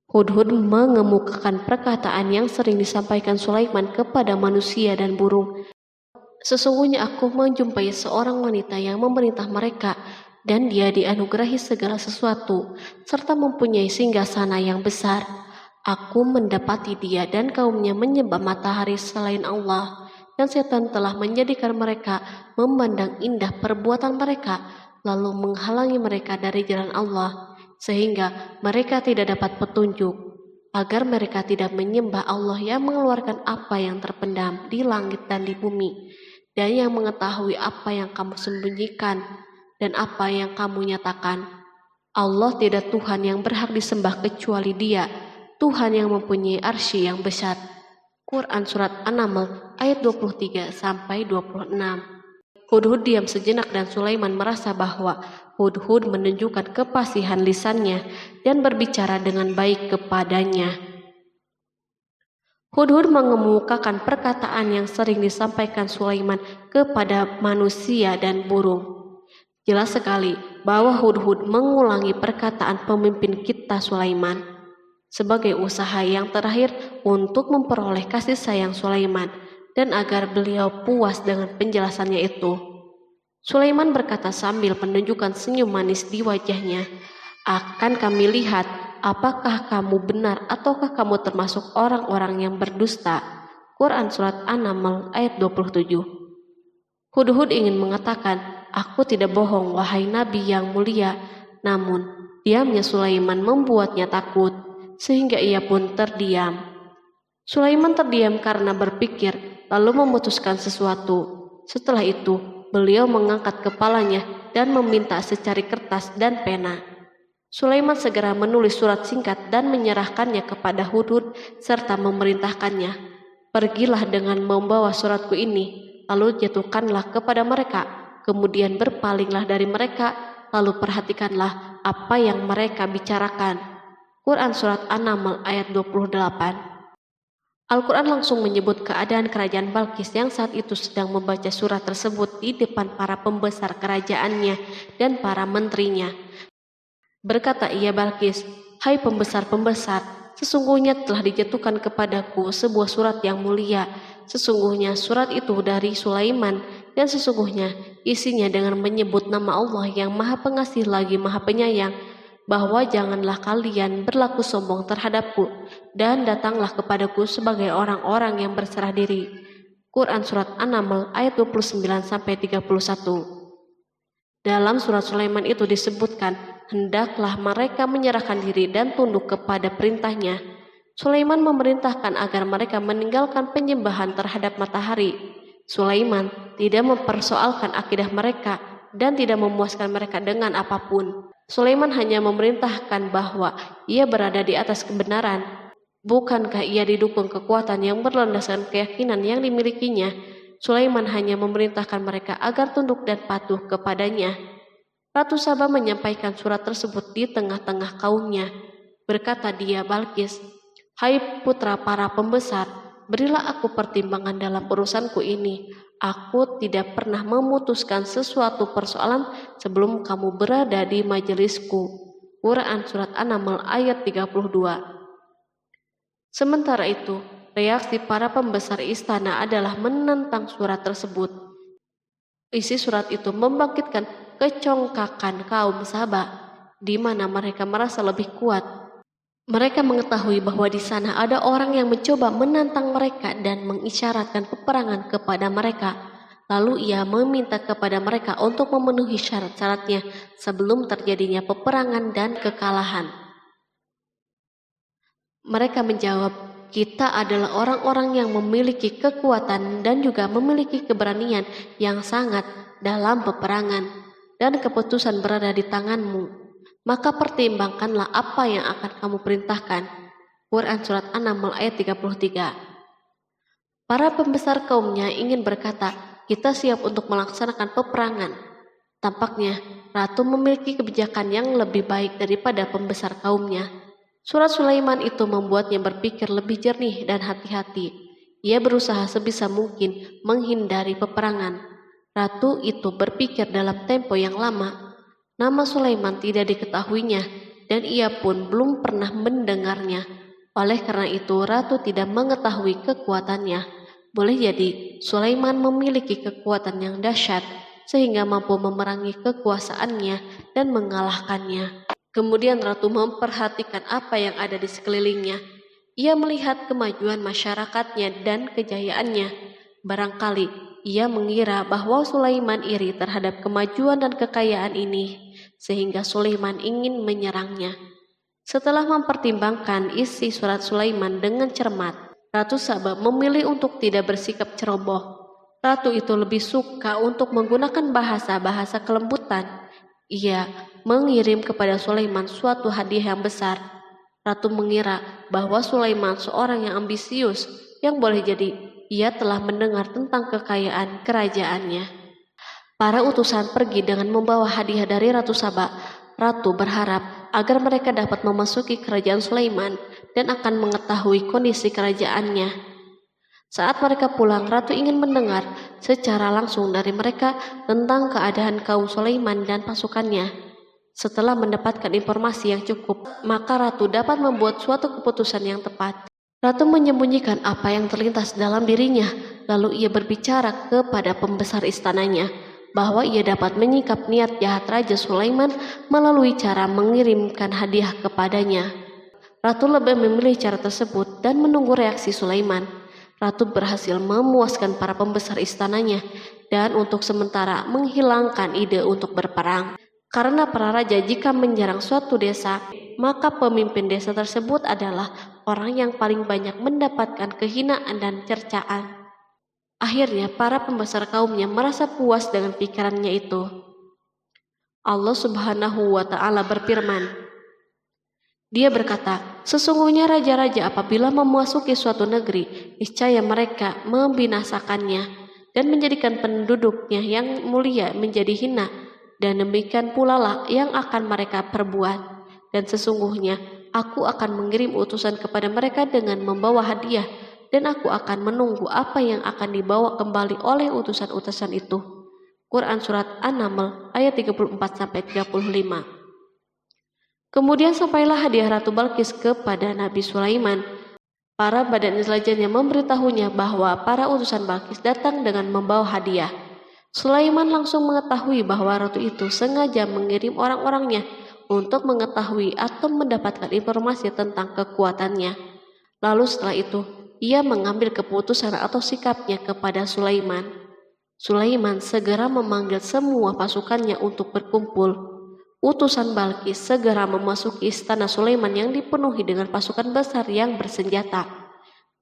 Hudhud mengemukakan perkataan yang sering disampaikan Sulaiman kepada manusia dan burung. Sesungguhnya aku menjumpai seorang wanita yang memerintah mereka, dan dia dianugerahi segala sesuatu, serta mempunyai singgasana yang besar. Aku mendapati dia dan kaumnya menyembah matahari selain Allah, dan setan telah menjadikan mereka memandang indah perbuatan mereka, lalu menghalangi mereka dari jalan Allah, sehingga mereka tidak dapat petunjuk, agar mereka tidak menyembah Allah yang mengeluarkan apa yang terpendam di langit dan di bumi, dan yang mengetahui apa yang kamu sembunyikan dan apa yang kamu nyatakan. Allah tidak Tuhan yang berhak disembah kecuali Dia, Tuhan yang mempunyai arsy yang besar. Quran Surat An-Naml ayat 23-26. Hudhud diam sejenak dan Sulaiman merasa bahwa Hudhud menunjukkan kefasihan lisannya dan berbicara dengan baik kepadanya. Hudhud mengemukakan perkataan yang sering disampaikan Sulaiman kepada manusia dan burung. Jelas sekali bahwa Hudhud mengulangi perkataan pemimpin kita Sulaiman sebagai usaha yang terakhir untuk memperoleh kasih sayang Sulaiman dan agar beliau puas dengan penjelasannya itu. Sulaiman berkata sambil menunjukkan senyum manis di wajahnya, "Akan kami lihat apakah kamu benar ataukah kamu termasuk orang-orang yang berdusta." Quran Surat An-Naml ayat 27. Hudhud ingin mengatakan, "Aku tidak bohong, wahai Nabi yang mulia." Namun, diamnya Sulaiman membuatnya takut, sehingga ia pun terdiam. Sulaiman terdiam karena berpikir, lalu memutuskan sesuatu. Setelah itu, beliau mengangkat kepalanya dan meminta secari kertas dan pena. Sulaiman segera menulis surat singkat dan menyerahkannya kepada Hudhud serta memerintahkannya, "Pergilah dengan membawa suratku ini, lalu jatuhkanlah kepada mereka. Kemudian berpalinglah dari mereka, lalu perhatikanlah apa yang mereka bicarakan." Quran Surat An-Naml ayat 28. Al-Quran langsung menyebut keadaan kerajaan Balqis yang saat itu sedang membaca surat tersebut di depan para pembesar kerajaannya dan para menterinya. Berkata ia Balqis, "Hai pembesar-pembesar, sesungguhnya telah dijatuhkan kepadaku sebuah surat yang mulia. Sesungguhnya surat itu dari Sulaiman, dan sesungguhnya isinya dengan menyebut nama Allah yang Maha Pengasih lagi Maha Penyayang, bahwa janganlah kalian berlaku sombong terhadapku, dan datanglah kepadaku sebagai orang-orang yang berserah diri." Quran Surat An-Naml ayat 29-31. Dalam surat Sulaiman itu disebutkan, hendaklah mereka menyerahkan diri dan tunduk kepada perintahnya. Sulaiman memerintahkan agar mereka meninggalkan penyembahan terhadap matahari. Sulaiman tidak mempersoalkan akidah mereka dan tidak memuaskan mereka dengan apapun. Sulaiman hanya memerintahkan bahwa ia berada di atas kebenaran. Bukankah ia didukung kekuatan yang berlandaskan keyakinan yang dimilikinya? Sulaiman hanya memerintahkan mereka agar tunduk dan patuh kepadanya. Ratu Saba menyampaikan surat tersebut di tengah-tengah kaumnya. Berkata dia, Balkis, "Hai putra para pembesar, berilah aku pertimbangan dalam urusanku ini. Aku tidak pernah memutuskan sesuatu persoalan sebelum kamu berada di majelisku." Quran Surat An-Naml ayat 32. Sementara itu, reaksi para pembesar istana adalah menentang surat tersebut. Isi surat itu membangkitkan kecongkakan kaum Saba, di mana mereka merasa lebih kuat. Mereka mengetahui bahwa di sana ada orang yang mencoba menantang mereka dan mengisyaratkan peperangan kepada mereka. Lalu ia meminta kepada mereka untuk memenuhi syarat-syaratnya sebelum terjadinya peperangan dan kekalahan. Mereka menjawab, "Kita adalah orang-orang yang memiliki kekuatan dan juga memiliki keberanian yang sangat dalam peperangan, dan keputusan berada di tanganmu. Maka pertimbangkanlah apa yang akan kamu perintahkan." Quran Surat An-Naml ayat 33. Para pembesar kaumnya ingin berkata, "Kita siap untuk melaksanakan peperangan." Tampaknya ratu memiliki kebijakan yang lebih baik daripada pembesar kaumnya. Surat Sulaiman itu membuatnya berpikir lebih jernih dan hati-hati. Ia berusaha sebisa mungkin menghindari peperangan. Ratu itu berpikir dalam tempo yang lama. Nama Sulaiman tidak diketahuinya, dan ia pun belum pernah mendengarnya. Oleh karena itu, ratu tidak mengetahui kekuatannya. Boleh jadi Sulaiman memiliki kekuatan yang dahsyat sehingga mampu memerangi kekuasaannya dan mengalahkannya. Kemudian ratu memperhatikan apa yang ada di sekelilingnya. Ia melihat kemajuan masyarakatnya dan kejayaannya. Barangkali ia mengira bahwa Sulaiman iri terhadap kemajuan dan kekayaan ini, sehingga Sulaiman ingin menyerangnya. Setelah mempertimbangkan isi surat Sulaiman dengan cermat, Ratu Saba memilih untuk tidak bersikap ceroboh. Ratu itu lebih suka untuk menggunakan bahasa-bahasa kelembutan. Ia mengirim kepada Sulaiman suatu hadiah yang besar. Ratu mengira bahwa Sulaiman seorang yang ambisius, yang boleh jadi ia telah mendengar tentang kekayaan kerajaannya. Para utusan pergi dengan membawa hadiah dari Ratu Saba. Ratu berharap agar mereka dapat memasuki kerajaan Sulaiman dan akan mengetahui kondisi kerajaannya. Saat mereka pulang, Ratu ingin mendengar secara langsung dari mereka tentang keadaan kaum Sulaiman dan pasukannya. Setelah mendapatkan informasi yang cukup, maka Ratu dapat membuat suatu keputusan yang tepat. Ratu menyembunyikan apa yang terlintas dalam dirinya, lalu ia berbicara kepada pembesar istananya bahwa ia dapat menyingkap niat jahat Raja Sulaiman melalui cara mengirimkan hadiah kepadanya. Ratu lebih memilih cara tersebut dan menunggu reaksi Sulaiman. Ratu berhasil memuaskan para pembesar istananya dan untuk sementara menghilangkan ide untuk berperang. Karena para raja jika menyerang suatu desa, maka pemimpin desa tersebut adalah orang yang paling banyak mendapatkan kehinaan dan cercaan. Akhirnya para pembesar kaumnya merasa puas dengan pikirannya itu. Allah Subhanahu wa Ta'ala berfirman, Dia berkata, "Sesungguhnya raja-raja apabila memasuki suatu negeri, niscaya mereka membinasakannya dan menjadikan penduduknya yang mulia menjadi hina, dan demikian pula lah yang akan mereka perbuat. Dan sesungguhnya aku akan mengirim utusan kepada mereka dengan membawa hadiah, dan aku akan menunggu apa yang akan dibawa kembali oleh utusan-utusan itu." Quran Surat An-Naml ayat 34-35. Kemudian sampailah hadiah Ratu Balkis kepada Nabi Sulaiman. Para badan intelijennya memberitahunya bahwa para utusan Balkis datang dengan membawa hadiah. Sulaiman langsung mengetahui bahwa ratu itu sengaja mengirim orang-orangnya untuk mengetahui atau mendapatkan informasi tentang kekuatannya. Lalu setelah itu, ia mengambil keputusan atau sikapnya kepada Sulaiman. Sulaiman segera memanggil semua pasukannya untuk berkumpul. Utusan Balkis segera memasuki istana Sulaiman yang dipenuhi dengan pasukan besar yang bersenjata.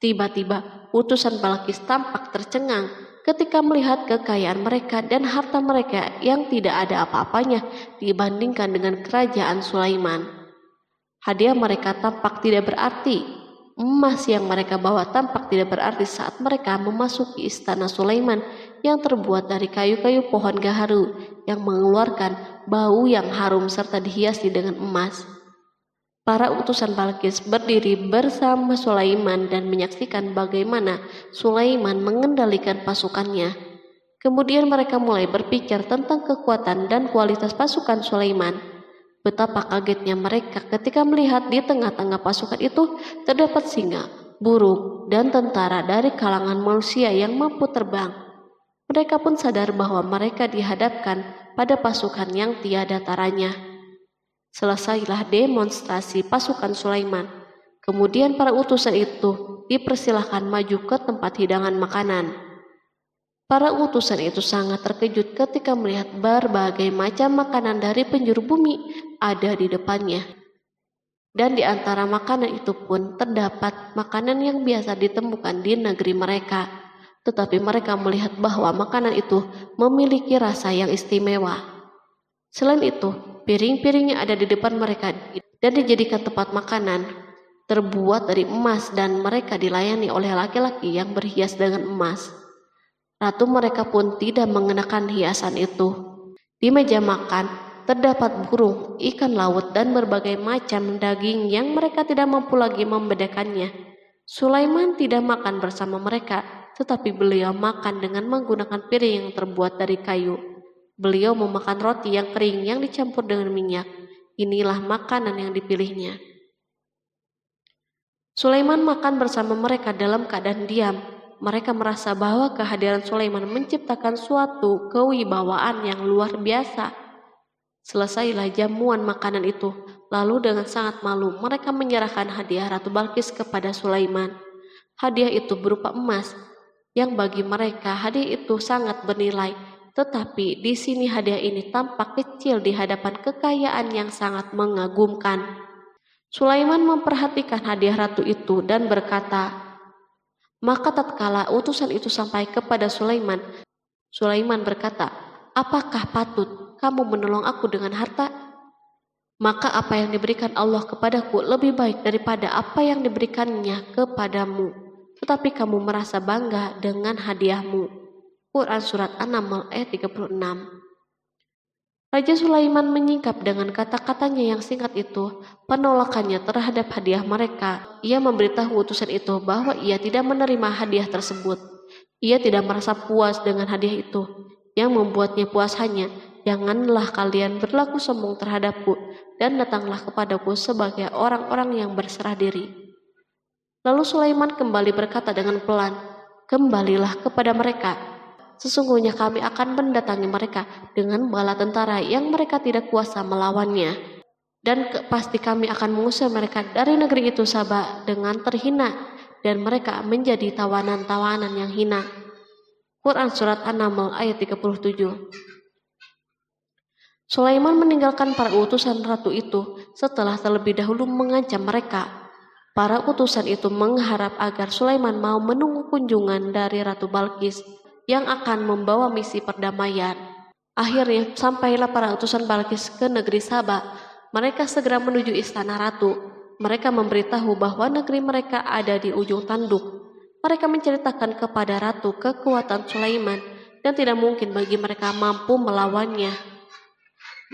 Tiba-tiba, utusan Balkis tampak tercengang ketika melihat kekayaan mereka dan harta mereka yang tidak ada apa-apanya dibandingkan dengan kerajaan Sulaiman. Hadiah mereka tampak tidak berarti. Emas yang mereka bawa tampak tidak berarti saat mereka memasuki istana Sulaiman yang terbuat dari kayu-kayu pohon gaharu yang mengeluarkan bau yang harum serta dihiasi dengan emas. Para utusan Balkis berdiri bersama Sulaiman dan menyaksikan bagaimana Sulaiman mengendalikan pasukannya. Kemudian mereka mulai berpikir tentang kekuatan dan kualitas pasukan Sulaiman. Betapa kagetnya mereka ketika melihat di tengah-tengah pasukan itu terdapat singa, burung, dan tentara dari kalangan manusia yang mampu terbang. Mereka pun sadar bahwa mereka dihadapkan pada pasukan yang tiada taranya. Selesailah demonstrasi pasukan Sulaiman. Kemudian para utusan itu dipersilahkan maju ke tempat hidangan makanan. Para utusan itu sangat terkejut ketika melihat berbagai macam makanan dari penjuru bumi ada di depannya. Dan di antara makanan itu pun terdapat makanan yang biasa ditemukan di negeri mereka. Tetapi mereka melihat bahwa makanan itu memiliki rasa yang istimewa. Selain itu, piring-piring yang ada di depan mereka dan dijadikan tempat makanan terbuat dari emas dan mereka dilayani oleh laki-laki yang berhias dengan emas. Ratu mereka pun tidak mengenakan hiasan itu. Di meja makan terdapat burung, ikan laut, dan berbagai macam daging yang mereka tidak mampu lagi membedakannya. Sulaiman tidak makan bersama mereka, tetapi beliau makan dengan menggunakan piring yang terbuat dari kayu. Beliau memakan roti yang kering yang dicampur dengan minyak. Inilah makanan yang dipilihnya. Sulaiman makan bersama mereka dalam keadaan diam. Mereka merasa bahwa kehadiran Sulaiman menciptakan suatu kewibawaan yang luar biasa. Selesailah jamuan makanan itu. Lalu dengan sangat malu mereka menyerahkan hadiah Ratu Balkis kepada Sulaiman. Hadiah itu berupa emas, yang bagi mereka hadiah itu sangat bernilai. Tetapi di sini hadiah ini tampak kecil di hadapan kekayaan yang sangat mengagumkan. Sulaiman memperhatikan hadiah ratu itu dan berkata, maka tatkala utusan itu sampai kepada Sulaiman, Sulaiman berkata, apakah patut kamu menolong aku dengan harta? Maka apa yang diberikan Allah kepadaku lebih baik daripada apa yang diberikannya kepadamu. Tetapi kamu merasa bangga dengan hadiahmu. Quran Surat An-Naml ayat 36. Raja Sulaiman menyingkap dengan kata-katanya yang singkat itu penolakannya terhadap hadiah mereka. Ia memberitahu utusan itu bahwa ia tidak menerima hadiah tersebut. Ia tidak merasa puas dengan hadiah itu. Yang membuatnya puas hanya, janganlah kalian berlaku sombong terhadapku dan datanglah kepadaku sebagai orang-orang yang berserah diri. Lalu Sulaiman kembali berkata dengan pelan, kembalilah kepada mereka. Sesungguhnya kami akan mendatangi mereka dengan bala tentara yang mereka tidak kuasa melawannya. Dan pasti kami akan mengusir mereka dari negeri itu Saba dengan terhina dan mereka menjadi tawanan-tawanan yang hina. Quran Surat An-Naml ayat 37. Sulaiman meninggalkan para utusan ratu itu setelah terlebih dahulu mengancam mereka. Para utusan itu mengharap agar Sulaiman mau menunggu kunjungan dari Ratu Balkis yang akan membawa misi perdamaian. Akhirnya sampailah para utusan Balkis ke negeri Saba. Mereka segera menuju istana ratu. Mereka memberitahu bahwa negeri mereka ada di ujung tanduk. Mereka menceritakan kepada ratu kekuatan Sulaiman dan tidak mungkin bagi mereka mampu melawannya.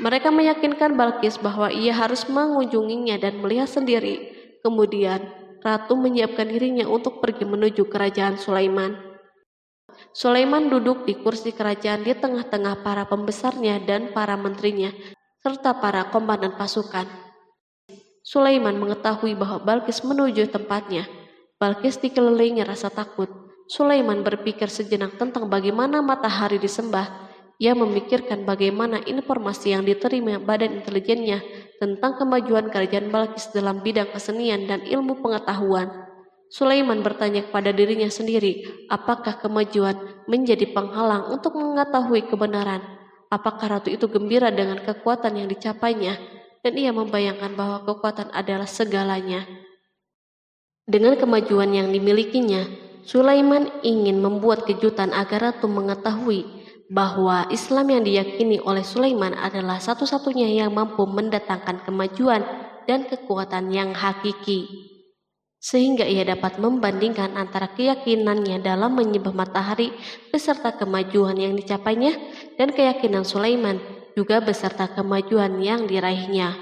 Mereka meyakinkan Balkis bahwa ia harus mengunjunginya dan melihat sendiri. Kemudian ratu menyiapkan dirinya untuk pergi menuju kerajaan Sulaiman. Sulaiman duduk di kursi kerajaan di tengah-tengah para pembesarnya dan para menterinya, serta para komandan pasukan. Sulaiman mengetahui bahwa Balkis menuju tempatnya. Balkis dikelilingi rasa takut. Sulaiman berpikir sejenak tentang bagaimana matahari disembah. Ia memikirkan bagaimana informasi yang diterima badan intelijennya tentang kemajuan kerajaan Balkis dalam bidang kesenian dan ilmu pengetahuan. Sulaiman bertanya kepada dirinya sendiri, apakah kemajuan menjadi penghalang untuk mengetahui kebenaran? Apakah ratu itu gembira dengan kekuatan yang dicapainya? Dan ia membayangkan bahwa kekuatan adalah segalanya. Dengan kemajuan yang dimilikinya, Sulaiman ingin membuat kejutan agar ratu mengetahui bahwa Islam yang diyakini oleh Sulaiman adalah satu-satunya yang mampu mendatangkan kemajuan dan kekuatan yang hakiki. sehingga ia dapat membandingkan antara keyakinannya dalam menyembah matahari beserta kemajuan yang dicapainya dan keyakinan Sulaiman juga beserta kemajuan yang diraihnya.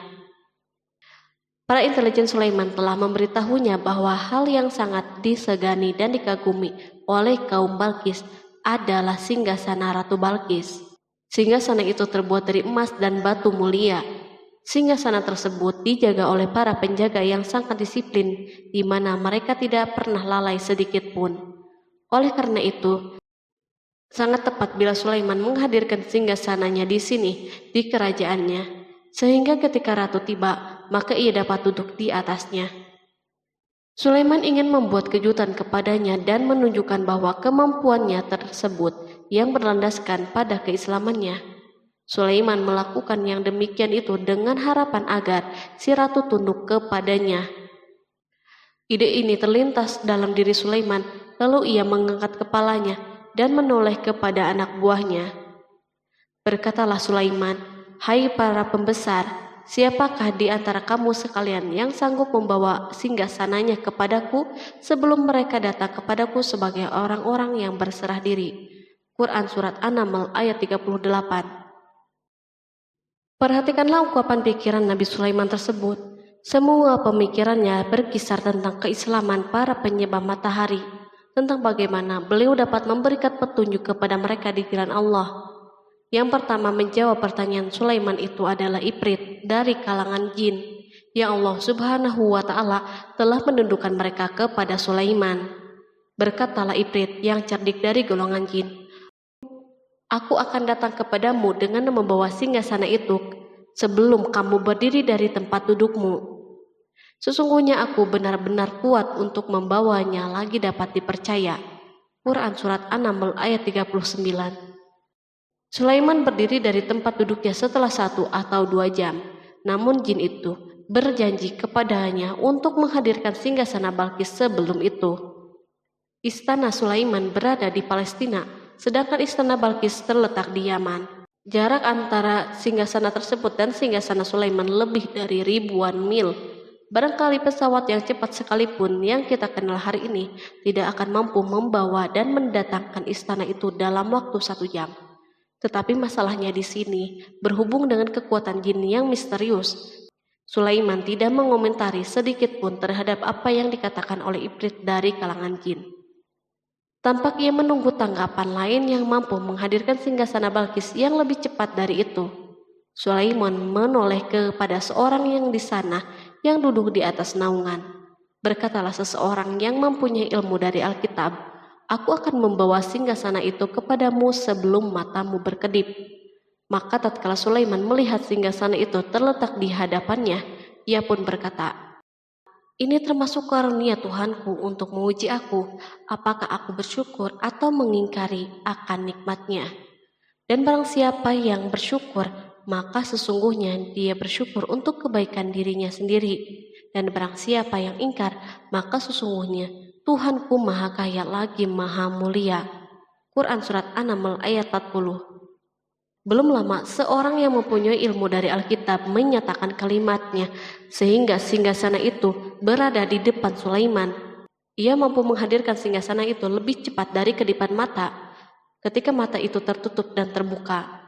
Para intelijen Sulaiman telah memberitahunya bahwa hal yang sangat disegani dan dikagumi oleh kaum Balkis adalah singgasana Ratu Balkis. Singgasana itu terbuat dari emas dan batu mulia. Singgasana tersebut dijaga oleh para penjaga yang sangat disiplin, di mana mereka tidak pernah lalai sedikit pun. Oleh karena itu, sangat tepat bila Sulaiman menghadirkan singgasananya di sini, di kerajaannya, sehingga ketika ratu tiba, maka ia dapat duduk di atasnya. Sulaiman ingin membuat kejutan kepadanya dan menunjukkan bahwa kemampuannya tersebut yang berlandaskan pada keislamannya. Sulaiman melakukan yang demikian itu dengan harapan agar si ratu tunduk kepadanya. Ide ini terlintas dalam diri Sulaiman, lalu ia mengangkat kepalanya dan menoleh kepada anak buahnya. Berkatalah Sulaiman, "Hai para pembesar, siapakah di antara kamu sekalian yang sanggup membawa singgasananya kepadaku sebelum mereka datang kepadaku sebagai orang-orang yang berserah diri?" Quran Surat An-Naml ayat 38. Perhatikanlah ungkapan pikiran Nabi Sulaiman tersebut. Semua pemikirannya berkisar tentang keislaman para penyembah matahari, tentang bagaimana beliau dapat memberikan petunjuk kepada mereka di jalan Allah. Yang pertama menjawab pertanyaan Sulaiman itu adalah Ifrit dari kalangan jin, yang Allah Subhanahu wa Ta'ala telah menundukkan mereka kepada Sulaiman. Berkatalah Ifrit yang cerdik dari golongan jin, "Aku akan datang kepadamu dengan membawa singgasana itu sebelum kamu berdiri dari tempat dudukmu. Sesungguhnya aku benar-benar kuat untuk membawanya lagi dapat dipercaya." Quran Surat An-Naml ayat 39. Sulaiman berdiri dari tempat duduknya setelah 1 atau 2 jam. Namun jin itu berjanji kepadanya untuk menghadirkan singgasana Balkis sebelum itu. Istana Sulaiman berada di Palestina, sedangkan istana Balkis terletak di Yaman. Jarak antara singgasana tersebut dan singgasana Sulaiman lebih dari ribuan mil. Barangkali pesawat yang cepat sekalipun yang kita kenal hari ini tidak akan mampu membawa dan mendatangkan istana itu dalam waktu 1 jam. Tetapi masalahnya di sini berhubung dengan kekuatan jin yang misterius. Sulaiman tidak mengomentari sedikit pun terhadap apa yang dikatakan oleh Ifrit dari kalangan jin. Tampak ia menunggu tanggapan lain yang mampu menghadirkan singgasana Balkis yang lebih cepat dari itu. Sulaiman menoleh kepada seorang yang di sana yang duduk di atas naungan. Berkatalah seseorang yang mempunyai ilmu dari Alkitab, "Aku akan membawa singgasana itu kepadamu sebelum matamu berkedip." Maka tatkala Sulaiman melihat singgasana itu terletak di hadapannya, ia pun berkata, "Ini termasuk karunia Tuhanku untuk menguji aku, apakah aku bersyukur atau mengingkari akan nikmatnya. Dan barang siapa yang bersyukur, maka sesungguhnya dia bersyukur untuk kebaikan dirinya sendiri. Dan barang siapa yang ingkar, maka sesungguhnya Tuhanku maha kaya lagi maha mulia." Quran Surat An-Naml ayat 40. Belum lama, seorang yang mempunyai ilmu dari Alkitab menyatakan kalimatnya, sehingga singgasana itu berada di depan Sulaiman. Ia mampu menghadirkan singgasana itu lebih cepat dari kedipan mata, ketika mata itu tertutup dan terbuka.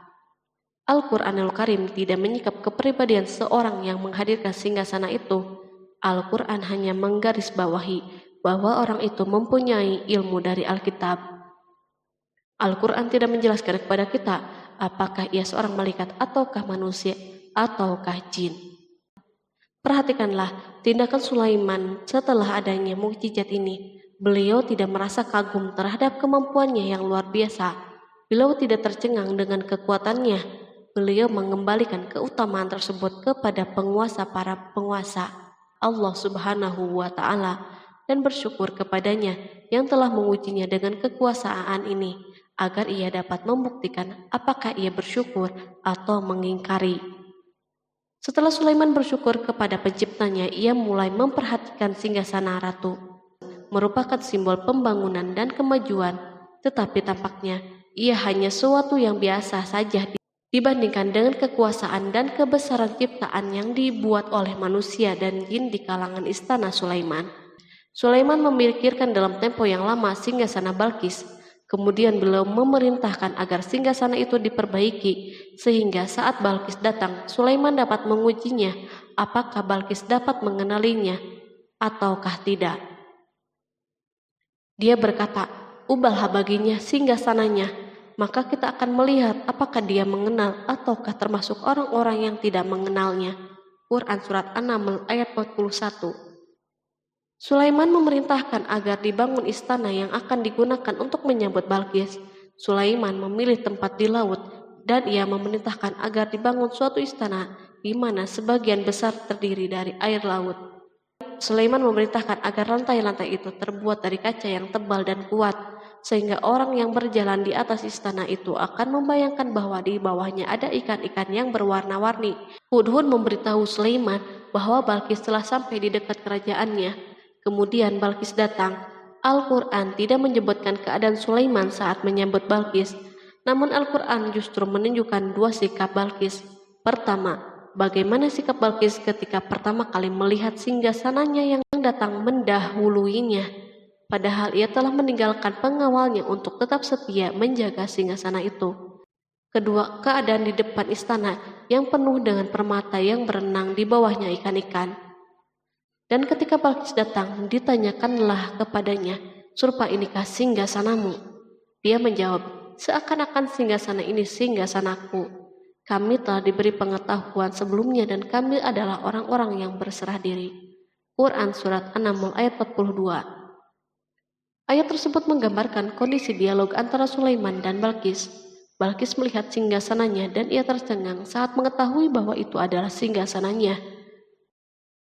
Al-Quranul Karim tidak menyikap kepribadian seorang yang menghadirkan singgasana itu. Al-Quran hanya menggarisbawahi bahwa orang itu mempunyai ilmu dari Alkitab. Al-Quran tidak menjelaskan kepada kita apakah ia seorang malaikat ataukah manusia ataukah jin. Perhatikanlah tindakan Sulaiman setelah adanya mukjizat ini. Beliau tidak merasa kagum terhadap kemampuannya yang luar biasa. Beliau tidak tercengang dengan kekuatannya. Beliau mengembalikan keutamaan tersebut kepada penguasa para penguasa, Allah Subhanahu wa Ta'ala, dan bersyukur kepadanya yang telah mengujinya dengan kekuasaan ini, agar ia dapat membuktikan apakah ia bersyukur atau mengingkari. Setelah Sulaiman bersyukur kepada penciptanya, ia mulai memperhatikan singgasana ratu. Merupakan simbol pembangunan dan kemajuan, tetapi tampaknya ia hanya sesuatu yang biasa saja dibandingkan dengan kekuasaan dan kebesaran ciptaan yang dibuat oleh manusia dan jin di kalangan istana Sulaiman. Sulaiman memikirkan dalam tempo yang lama singgasana Balkis. Kemudian beliau memerintahkan agar singgasana itu diperbaiki, sehingga saat Balkis datang, Sulaiman dapat mengujinya apakah Balkis dapat mengenalinya ataukah tidak. Dia berkata, "Ubahlah baginya singgasananya, maka kita akan melihat apakah dia mengenal ataukah termasuk orang-orang yang tidak mengenalnya." Quran Surat An-Naml ayat 41. Sulaiman memerintahkan agar dibangun istana yang akan digunakan untuk menyambut Balkis. Sulaiman memilih tempat di laut dan ia memerintahkan agar dibangun suatu istana di mana sebagian besar terdiri dari air laut. Sulaiman memerintahkan agar lantai-lantai itu terbuat dari kaca yang tebal dan kuat, sehingga orang yang berjalan di atas istana itu akan membayangkan bahwa di bawahnya ada ikan-ikan yang berwarna-warni. Hudhud memberitahu Sulaiman bahwa Balkis telah sampai di dekat kerajaannya. Kemudian Balkis datang. Al-Quran tidak menyebutkan keadaan Sulaiman saat menyambut Balkis, namun Al-Quran justru menunjukkan dua sikap Balkis. Pertama, bagaimana sikap Balkis ketika pertama kali melihat singgasananya yang datang mendahuluinya, padahal ia telah meninggalkan pengawalnya untuk tetap setia menjaga singgasana itu. Kedua, keadaan di depan istana yang penuh dengan permata yang berenang di bawahnya ikan-ikan. Dan ketika Balkis datang, ditanyakanlah kepadanya, "Serupa inikah singgasanamu?" Dia menjawab, "Seakan-akan singgasana ini singgasanaku. Kami telah diberi pengetahuan sebelumnya dan kami adalah orang-orang yang berserah diri." Quran Surat An-Naml ayat 42. Ayat tersebut menggambarkan kondisi dialog antara Sulaiman dan Balkis. Balkis melihat singgasananya dan ia tercengang saat mengetahui bahwa itu adalah singgasananya.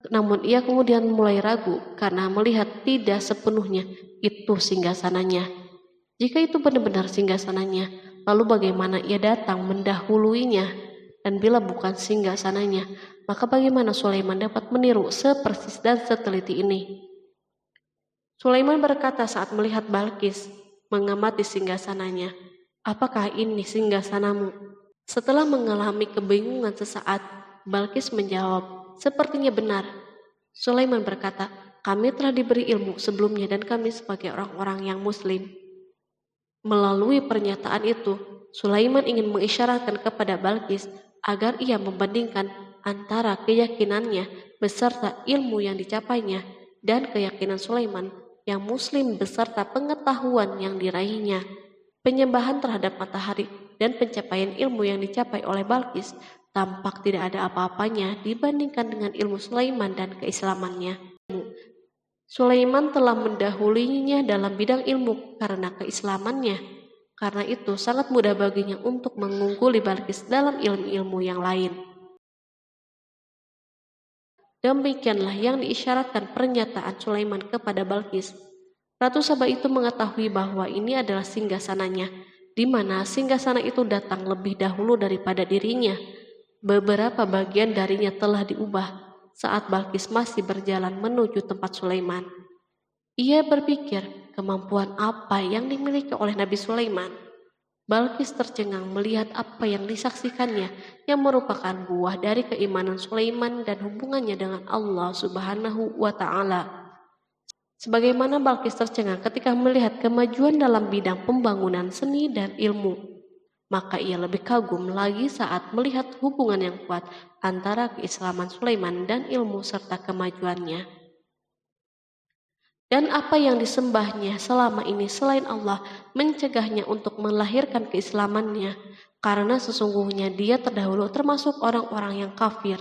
Namun ia kemudian mulai ragu karena melihat tidak sepenuhnya itu singgasananya. Jika itu benar-benar singgasananya, lalu bagaimana ia datang mendahuluinya? Dan bila bukan singgasananya, maka bagaimana Sulaiman dapat meniru sepersis dan seteliti ini? Sulaiman berkata saat melihat Balkis mengamati singgasananya, "Apakah ini singgasanamu?" Setelah mengalami kebingungan sesaat, Balkis menjawab, "Sepertinya benar." Sulaiman berkata, "Kami telah diberi ilmu sebelumnya dan kami sebagai orang-orang yang muslim." Melalui pernyataan itu, Sulaiman ingin mengisyaratkan kepada Balkis agar ia membandingkan antara keyakinannya beserta ilmu yang dicapainya dan keyakinan Sulaiman yang muslim beserta pengetahuan yang diraihnya. Penyembahan terhadap matahari dan pencapaian ilmu yang dicapai oleh Balkis tampak tidak ada apa-apanya dibandingkan dengan ilmu Sulaiman dan keislamannya. Sulaiman telah mendahulinya dalam bidang ilmu karena keislamannya. Karena itu sangat mudah baginya untuk mengungguli Balkis dalam ilmu-ilmu yang lain. Demikianlah yang diisyaratkan pernyataan Sulaiman kepada Balkis. Ratu Saba itu mengetahui bahwa ini adalah singgasananya, di mana singgasana itu datang lebih dahulu daripada dirinya. Beberapa bagian darinya telah diubah saat Balkis masih berjalan menuju tempat Sulaiman. Ia berpikir kemampuan apa yang dimiliki oleh Nabi Sulaiman. Balkis tercengang melihat apa yang disaksikannya yang merupakan buah dari keimanan Sulaiman dan hubungannya dengan Allah Subhanahu wa Ta'ala. Sebagaimana Balkis tercengang ketika melihat kemajuan dalam bidang pembangunan seni dan ilmu, maka ia lebih kagum lagi saat melihat hubungan yang kuat antara keislaman Sulaiman dan ilmu serta kemajuannya. Dan apa yang disembahnya selama ini selain Allah mencegahnya untuk melahirkan keislamannya, karena sesungguhnya dia terdahulu termasuk orang-orang yang kafir.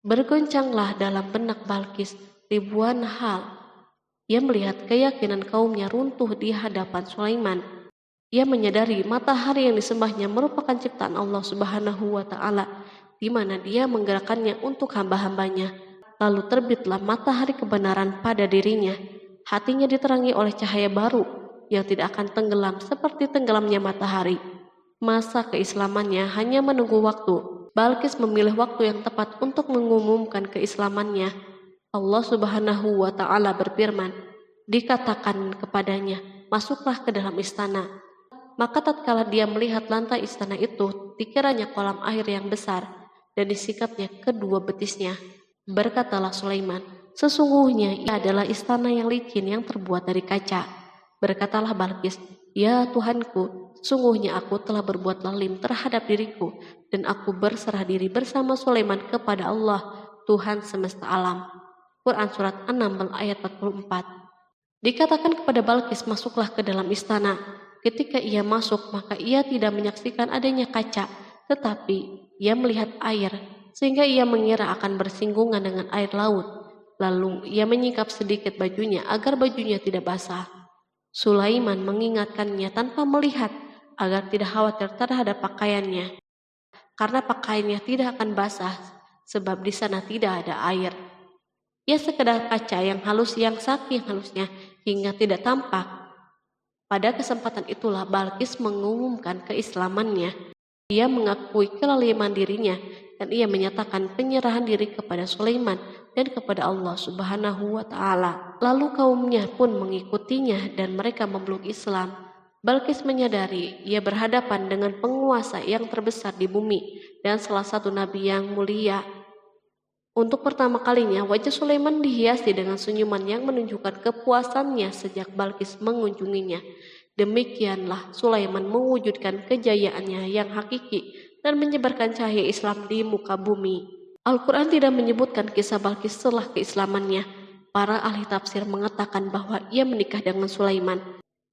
Bergoncanglah dalam benak Balkis ribuan hal. Ia melihat keyakinan kaumnya runtuh di hadapan Sulaiman. Ia menyadari matahari yang disembahnya merupakan ciptaan Allah Subhanahu wa Ta'ala, di mana dia menggerakkannya untuk hamba-hambanya. Lalu terbitlah matahari kebenaran pada dirinya. Hatinya diterangi oleh cahaya baru yang tidak akan tenggelam seperti tenggelamnya matahari. Masa keislamannya hanya menunggu waktu. Balkis memilih waktu yang tepat untuk mengumumkan keislamannya. Allah Subhanahu wa Ta'ala berfirman, dikatakan kepadanya, "Masuklah ke dalam istana." Maka tatkala dia melihat lantai istana itu, dikiranya kolam air yang besar dan disikapnya kedua betisnya. Berkatalah Sulaiman, Sesungguhnya ia adalah istana yang licin yang terbuat dari kaca. Berkatalah Balqis, "Ya Tuhanku, sesungguhnya aku telah berbuat zalim terhadap diriku, dan aku berserah diri bersama Sulaiman kepada Allah, Tuhan semesta alam." Quran Surat 6 ayat 44. Dikatakan kepada Balqis, masuklah ke dalam istana. Ketika ia masuk, maka ia tidak menyaksikan adanya kaca, tetapi ia melihat air, sehingga ia mengira akan bersinggungan dengan air laut. Lalu ia menyingkap sedikit bajunya agar bajunya tidak basah. Sulaiman mengingatkannya tanpa melihat agar tidak khawatir terhadap pakaiannya, karena pakaiannya tidak akan basah sebab di sana tidak ada air. Ia sekedar kaca yang halus yang saking halusnya hingga tidak tampak. Pada kesempatan itulah Balqis mengumumkan keislamannya. Ia mengakui kelaliman dirinya dan ia menyatakan penyerahan diri kepada Sulaiman dan kepada Allah Subhanahu wa Ta'ala. Lalu kaumnya pun mengikutinya dan mereka memeluk Islam. Balqis menyadari ia berhadapan dengan penguasa yang terbesar di bumi dan salah satu nabi yang mulia. Untuk pertama kalinya wajah Sulaiman dihiasi dengan senyuman yang menunjukkan kepuasannya sejak Balqis mengunjunginya. Demikianlah Sulaiman mewujudkan kejayaannya yang hakiki dan menyebarkan cahaya Islam di muka bumi. Al-Quran tidak menyebutkan kisah Balqis setelah keislamannya. Para ahli tafsir mengatakan bahwa ia menikah dengan Sulaiman.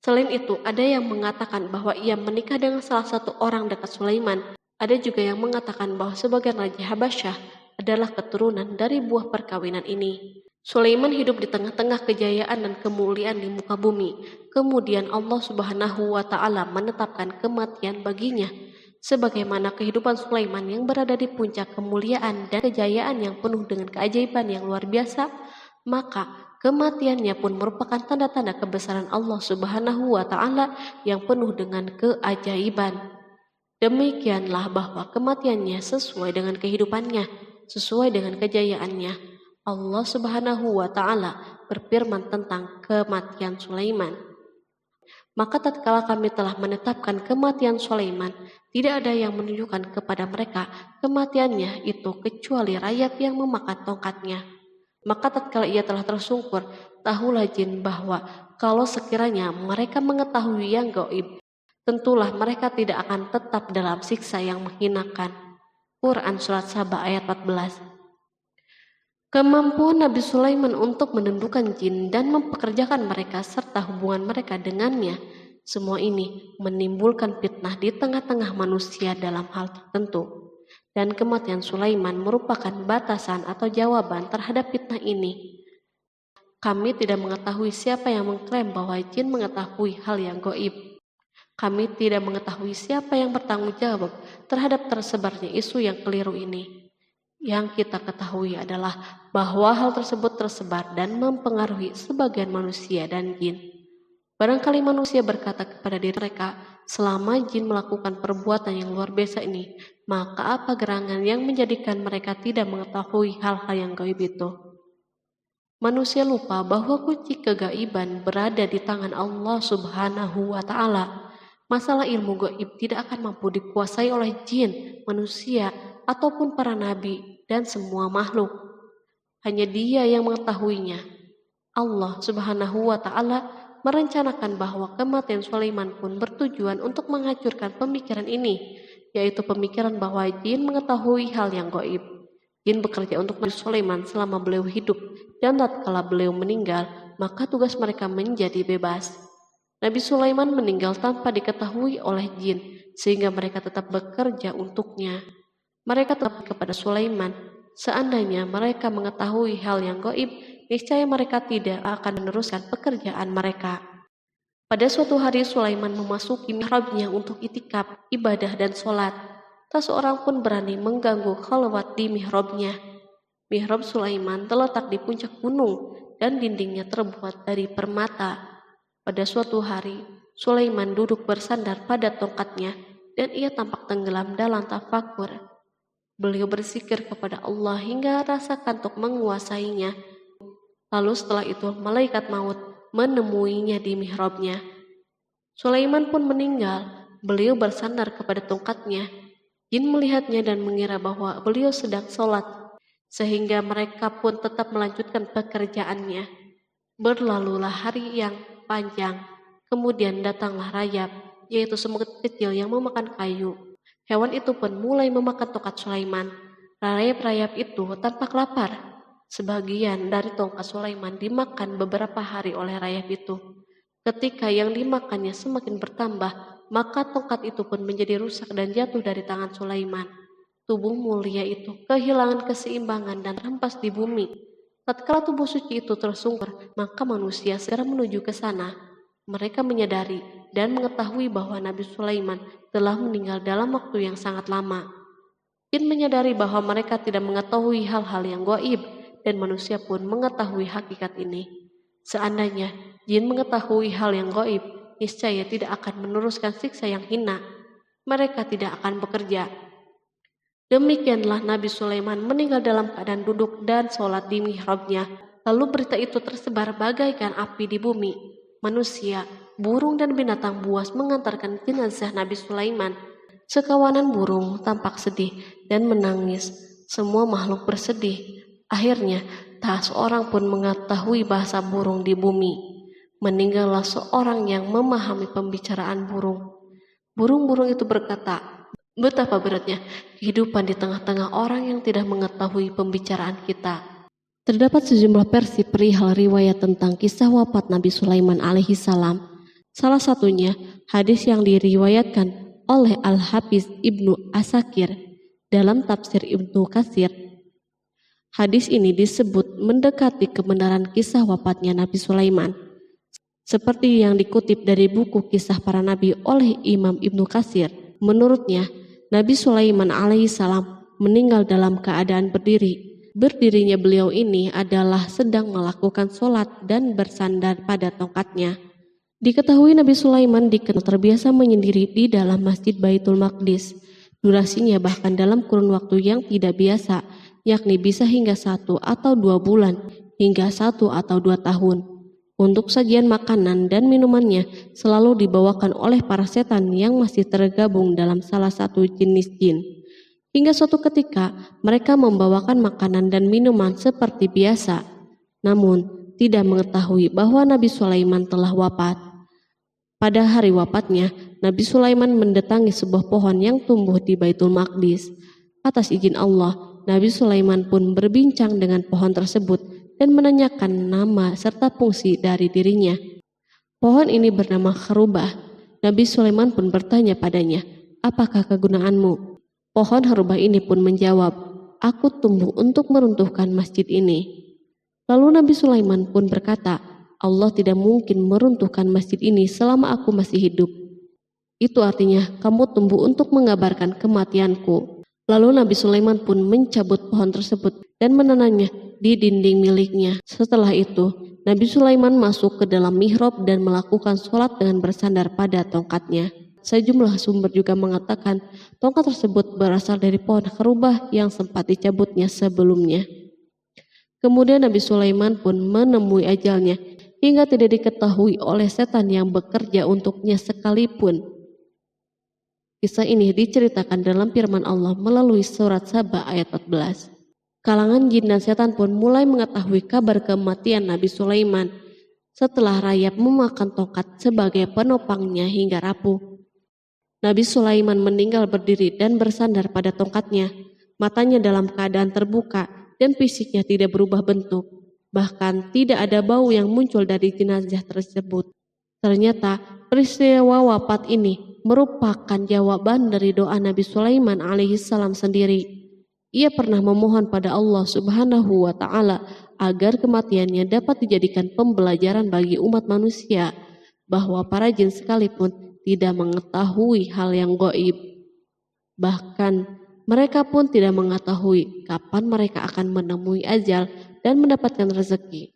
Selain itu, ada yang mengatakan bahwa ia menikah dengan salah satu orang dekat Sulaiman. Ada juga yang mengatakan bahwa sebagian Raja Habasyah adalah keturunan dari buah perkawinan ini. Sulaiman hidup di tengah-tengah kejayaan dan kemuliaan di muka bumi. Kemudian Allah Subhanahu wa Ta'ala menetapkan kematian baginya. Sebagaimana kehidupan Sulaiman yang berada di puncak kemuliaan dan kejayaan yang penuh dengan keajaiban yang luar biasa, maka kematiannya pun merupakan tanda-tanda kebesaran Allah Subhanahu wa Ta'ala yang penuh dengan keajaiban. Demikianlah bahwa kematiannya sesuai dengan kehidupannya, sesuai dengan kejayaannya. Allah Subhanahu wa Ta'ala berfirman tentang kematian Sulaiman. Maka tatkala kami telah menetapkan kematian Sulaiman, tidak ada yang menunjukkan kepada mereka kematiannya itu kecuali rayap yang memakan tongkatnya. Maka tatkala ia telah tersungkur, tahulah jin bahwa kalau sekiranya mereka mengetahui yang gaib, tentulah mereka tidak akan tetap dalam siksa yang menghinakan. Quran Surat Saba ayat 14. Kemampuan Nabi Sulaiman untuk menundukkan jin dan mempekerjakan mereka serta hubungan mereka dengannya, semua ini menimbulkan fitnah di tengah-tengah manusia dalam hal tertentu. Dan kematian Sulaiman merupakan batasan atau jawaban terhadap fitnah ini. Kami tidak mengetahui siapa yang mengklaim bahwa jin mengetahui hal yang gaib. Kami tidak mengetahui siapa yang bertanggung jawab terhadap tersebarnya isu yang keliru ini. Yang kita ketahui adalah bahwa hal tersebut tersebar dan mempengaruhi sebagian manusia dan jin. Barangkali manusia berkata kepada diri mereka, selama jin melakukan perbuatan yang luar biasa ini, maka apa gerangan yang menjadikan mereka tidak mengetahui hal-hal yang gaib itu? Manusia lupa bahwa kunci kegaiban berada di tangan Allah Subhanahu wa Ta'ala. Masalah ilmu gaib tidak akan mampu dikuasai oleh jin, manusia, ataupun para nabi dan semua makhluk. Hanya Dia yang mengetahuinya. Allah Subhanahu wa Ta'ala merencanakan bahwa kematian Sulaiman pun bertujuan untuk menghancurkan pemikiran ini, yaitu pemikiran bahwa jin mengetahui hal yang gaib. Jin bekerja untuk Nabi Sulaiman selama beliau hidup, dan tatkala beliau meninggal, maka tugas mereka menjadi bebas. Nabi Sulaiman meninggal tanpa diketahui oleh jin, sehingga mereka tetap bekerja untuknya. Mereka tetap kepada Sulaiman. Seandainya mereka mengetahui hal yang gaib, niscaya mereka tidak akan meneruskan pekerjaan mereka. Pada suatu hari Sulaiman memasuki mihrabnya untuk itikaf, ibadah dan sholat. Tak seorang pun berani mengganggu khalwat di mihrabnya. Mihrab Sulaiman terletak di puncak gunung dan dindingnya terbuat dari permata. Pada suatu hari, Sulaiman duduk bersandar pada tongkatnya dan ia tampak tenggelam dalam tafakur. Beliau berzikir kepada Allah hingga rasa kantuk menguasainya. Lalu setelah itu malaikat maut menemuinya di mihrabnya. Sulaiman pun meninggal. Beliau bersandar kepada tongkatnya. Jin melihatnya dan mengira bahwa beliau sedang sholat. sehingga mereka pun tetap melanjutkan pekerjaannya. Berlalulah hari yang panjang, kemudian datanglah rayap, yaitu semut kecil yang memakan kayu. Hewan itu pun mulai memakan tongkat Sulaiman. Rayap-rayap itu tampak lapar. Sebagian dari tongkat Sulaiman dimakan beberapa hari oleh rayap itu. Ketika yang dimakannya semakin bertambah, maka tongkat itu pun menjadi rusak dan jatuh dari tangan Sulaiman. Tubuh mulia itu kehilangan keseimbangan dan terhempas di bumi. Tatkala tubuh suci itu tersungkur, maka manusia segera menuju ke sana. Mereka menyadari dan mengetahui bahwa Nabi Sulaiman telah meninggal dalam waktu yang sangat lama. Jin menyadari bahwa mereka tidak mengetahui hal-hal yang gaib, dan manusia pun mengetahui hakikat ini. Seandainya jin mengetahui hal yang gaib, niscaya tidak akan meneruskan siksa yang hina. Mereka tidak akan bekerja. Demikianlah Nabi Sulaiman meninggal dalam keadaan duduk dan sholat di mihrabnya. Lalu berita itu tersebar bagaikan api di bumi. Manusia, burung dan binatang buas mengantarkan jenazah Nabi Sulaiman. Sekawanan burung tampak sedih dan menangis. Semua makhluk bersedih. Akhirnya, tak seorang pun mengetahui bahasa burung di bumi. Meninggallah seorang yang memahami pembicaraan burung. Burung-burung itu berkata, "Betapa beratnya kehidupan di tengah-tengah orang yang tidak mengetahui pembicaraan kita." Terdapat sejumlah versi perihal riwayat tentang kisah wafat Nabi Sulaiman alaihi salam. Salah satunya hadis yang diriwayatkan oleh Al-Hafiz Ibnu Asakir dalam tafsir Ibnu Katsir. Hadis ini disebut mendekati kebenaran kisah wafatnya Nabi Sulaiman. Seperti yang dikutip dari buku Kisah Para Nabi oleh Imam Ibnu Katsir. Menurutnya, Nabi Sulaiman alaihissalam meninggal dalam keadaan berdiri. Berdirinya beliau ini adalah sedang melakukan sholat dan bersandar pada tongkatnya. Diketahui Nabi Sulaiman dikenal terbiasa menyendiri di dalam Masjid Baitul Maqdis. Durasinya bahkan dalam kurun waktu yang tidak biasa, yakni bisa hingga 1 atau 2 bulan, hingga 1 atau 2 tahun. Untuk sajian makanan dan minumannya selalu dibawakan oleh para setan yang masih tergabung dalam salah satu jenis jin. Hingga suatu ketika mereka membawakan makanan dan minuman seperti biasa, namun tidak mengetahui bahwa Nabi Sulaiman telah wafat. Pada hari wafatnya, Nabi Sulaiman mendatangi sebuah pohon yang tumbuh di Baitul Maqdis. Atas izin Allah, Nabi Sulaiman pun berbincang dengan pohon tersebut dan menanyakan nama serta fungsi dari dirinya. Pohon ini bernama Kharubah. Nabi Sulaiman pun bertanya padanya, "Apakah kegunaanmu?" Pohon Kharubah ini pun menjawab, "Aku tumbuh untuk meruntuhkan masjid ini." Lalu Nabi Sulaiman pun berkata, "Allah tidak mungkin meruntuhkan masjid ini selama aku masih hidup. Itu artinya kamu tumbuh untuk mengabarkan kematianku." Lalu Nabi Sulaiman pun mencabut pohon tersebut dan menanamnya di dinding miliknya. Setelah itu, Nabi Sulaiman masuk ke dalam mihrab dan melakukan sholat dengan bersandar pada tongkatnya. Sejumlah sumber juga mengatakan tongkat tersebut berasal dari pohon Kharubah yang sempat dicabutnya sebelumnya. Kemudian Nabi Sulaiman pun menemui ajalnya hingga tidak diketahui oleh setan yang bekerja untuknya sekalipun. Kisah ini diceritakan dalam firman Allah melalui surat Saba ayat 14. Kalangan jin dan setan pun mulai mengetahui kabar kematian Nabi Sulaiman setelah rayap memakan tongkat sebagai penopangnya hingga rapuh. Nabi Sulaiman meninggal berdiri dan bersandar pada tongkatnya. Matanya dalam keadaan terbuka dan fisiknya tidak berubah bentuk. Bahkan tidak ada bau yang muncul dari jenazah tersebut. Ternyata peristiwa wafat ini merupakan jawaban dari doa Nabi Sulaiman alaihissalam sendiri. Ia pernah memohon pada Allah Subhanahu wa Ta'ala agar kematiannya dapat dijadikan pembelajaran bagi umat manusia, bahwa para jin sekalipun tidak mengetahui hal yang gaib. Bahkan mereka pun tidak mengetahui kapan mereka akan menemui ajal dan mendapatkan rezeki.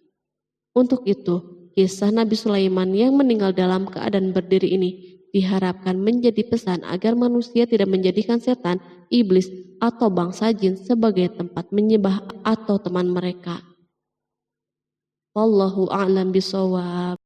Untuk itu, kisah Nabi Sulaiman yang meninggal dalam keadaan berdiri ini diharapkan menjadi pesan agar manusia tidak menjadikan setan, iblis, atau bangsa jin sebagai tempat menyembah atau teman mereka. Wallahu a'lam bishawab.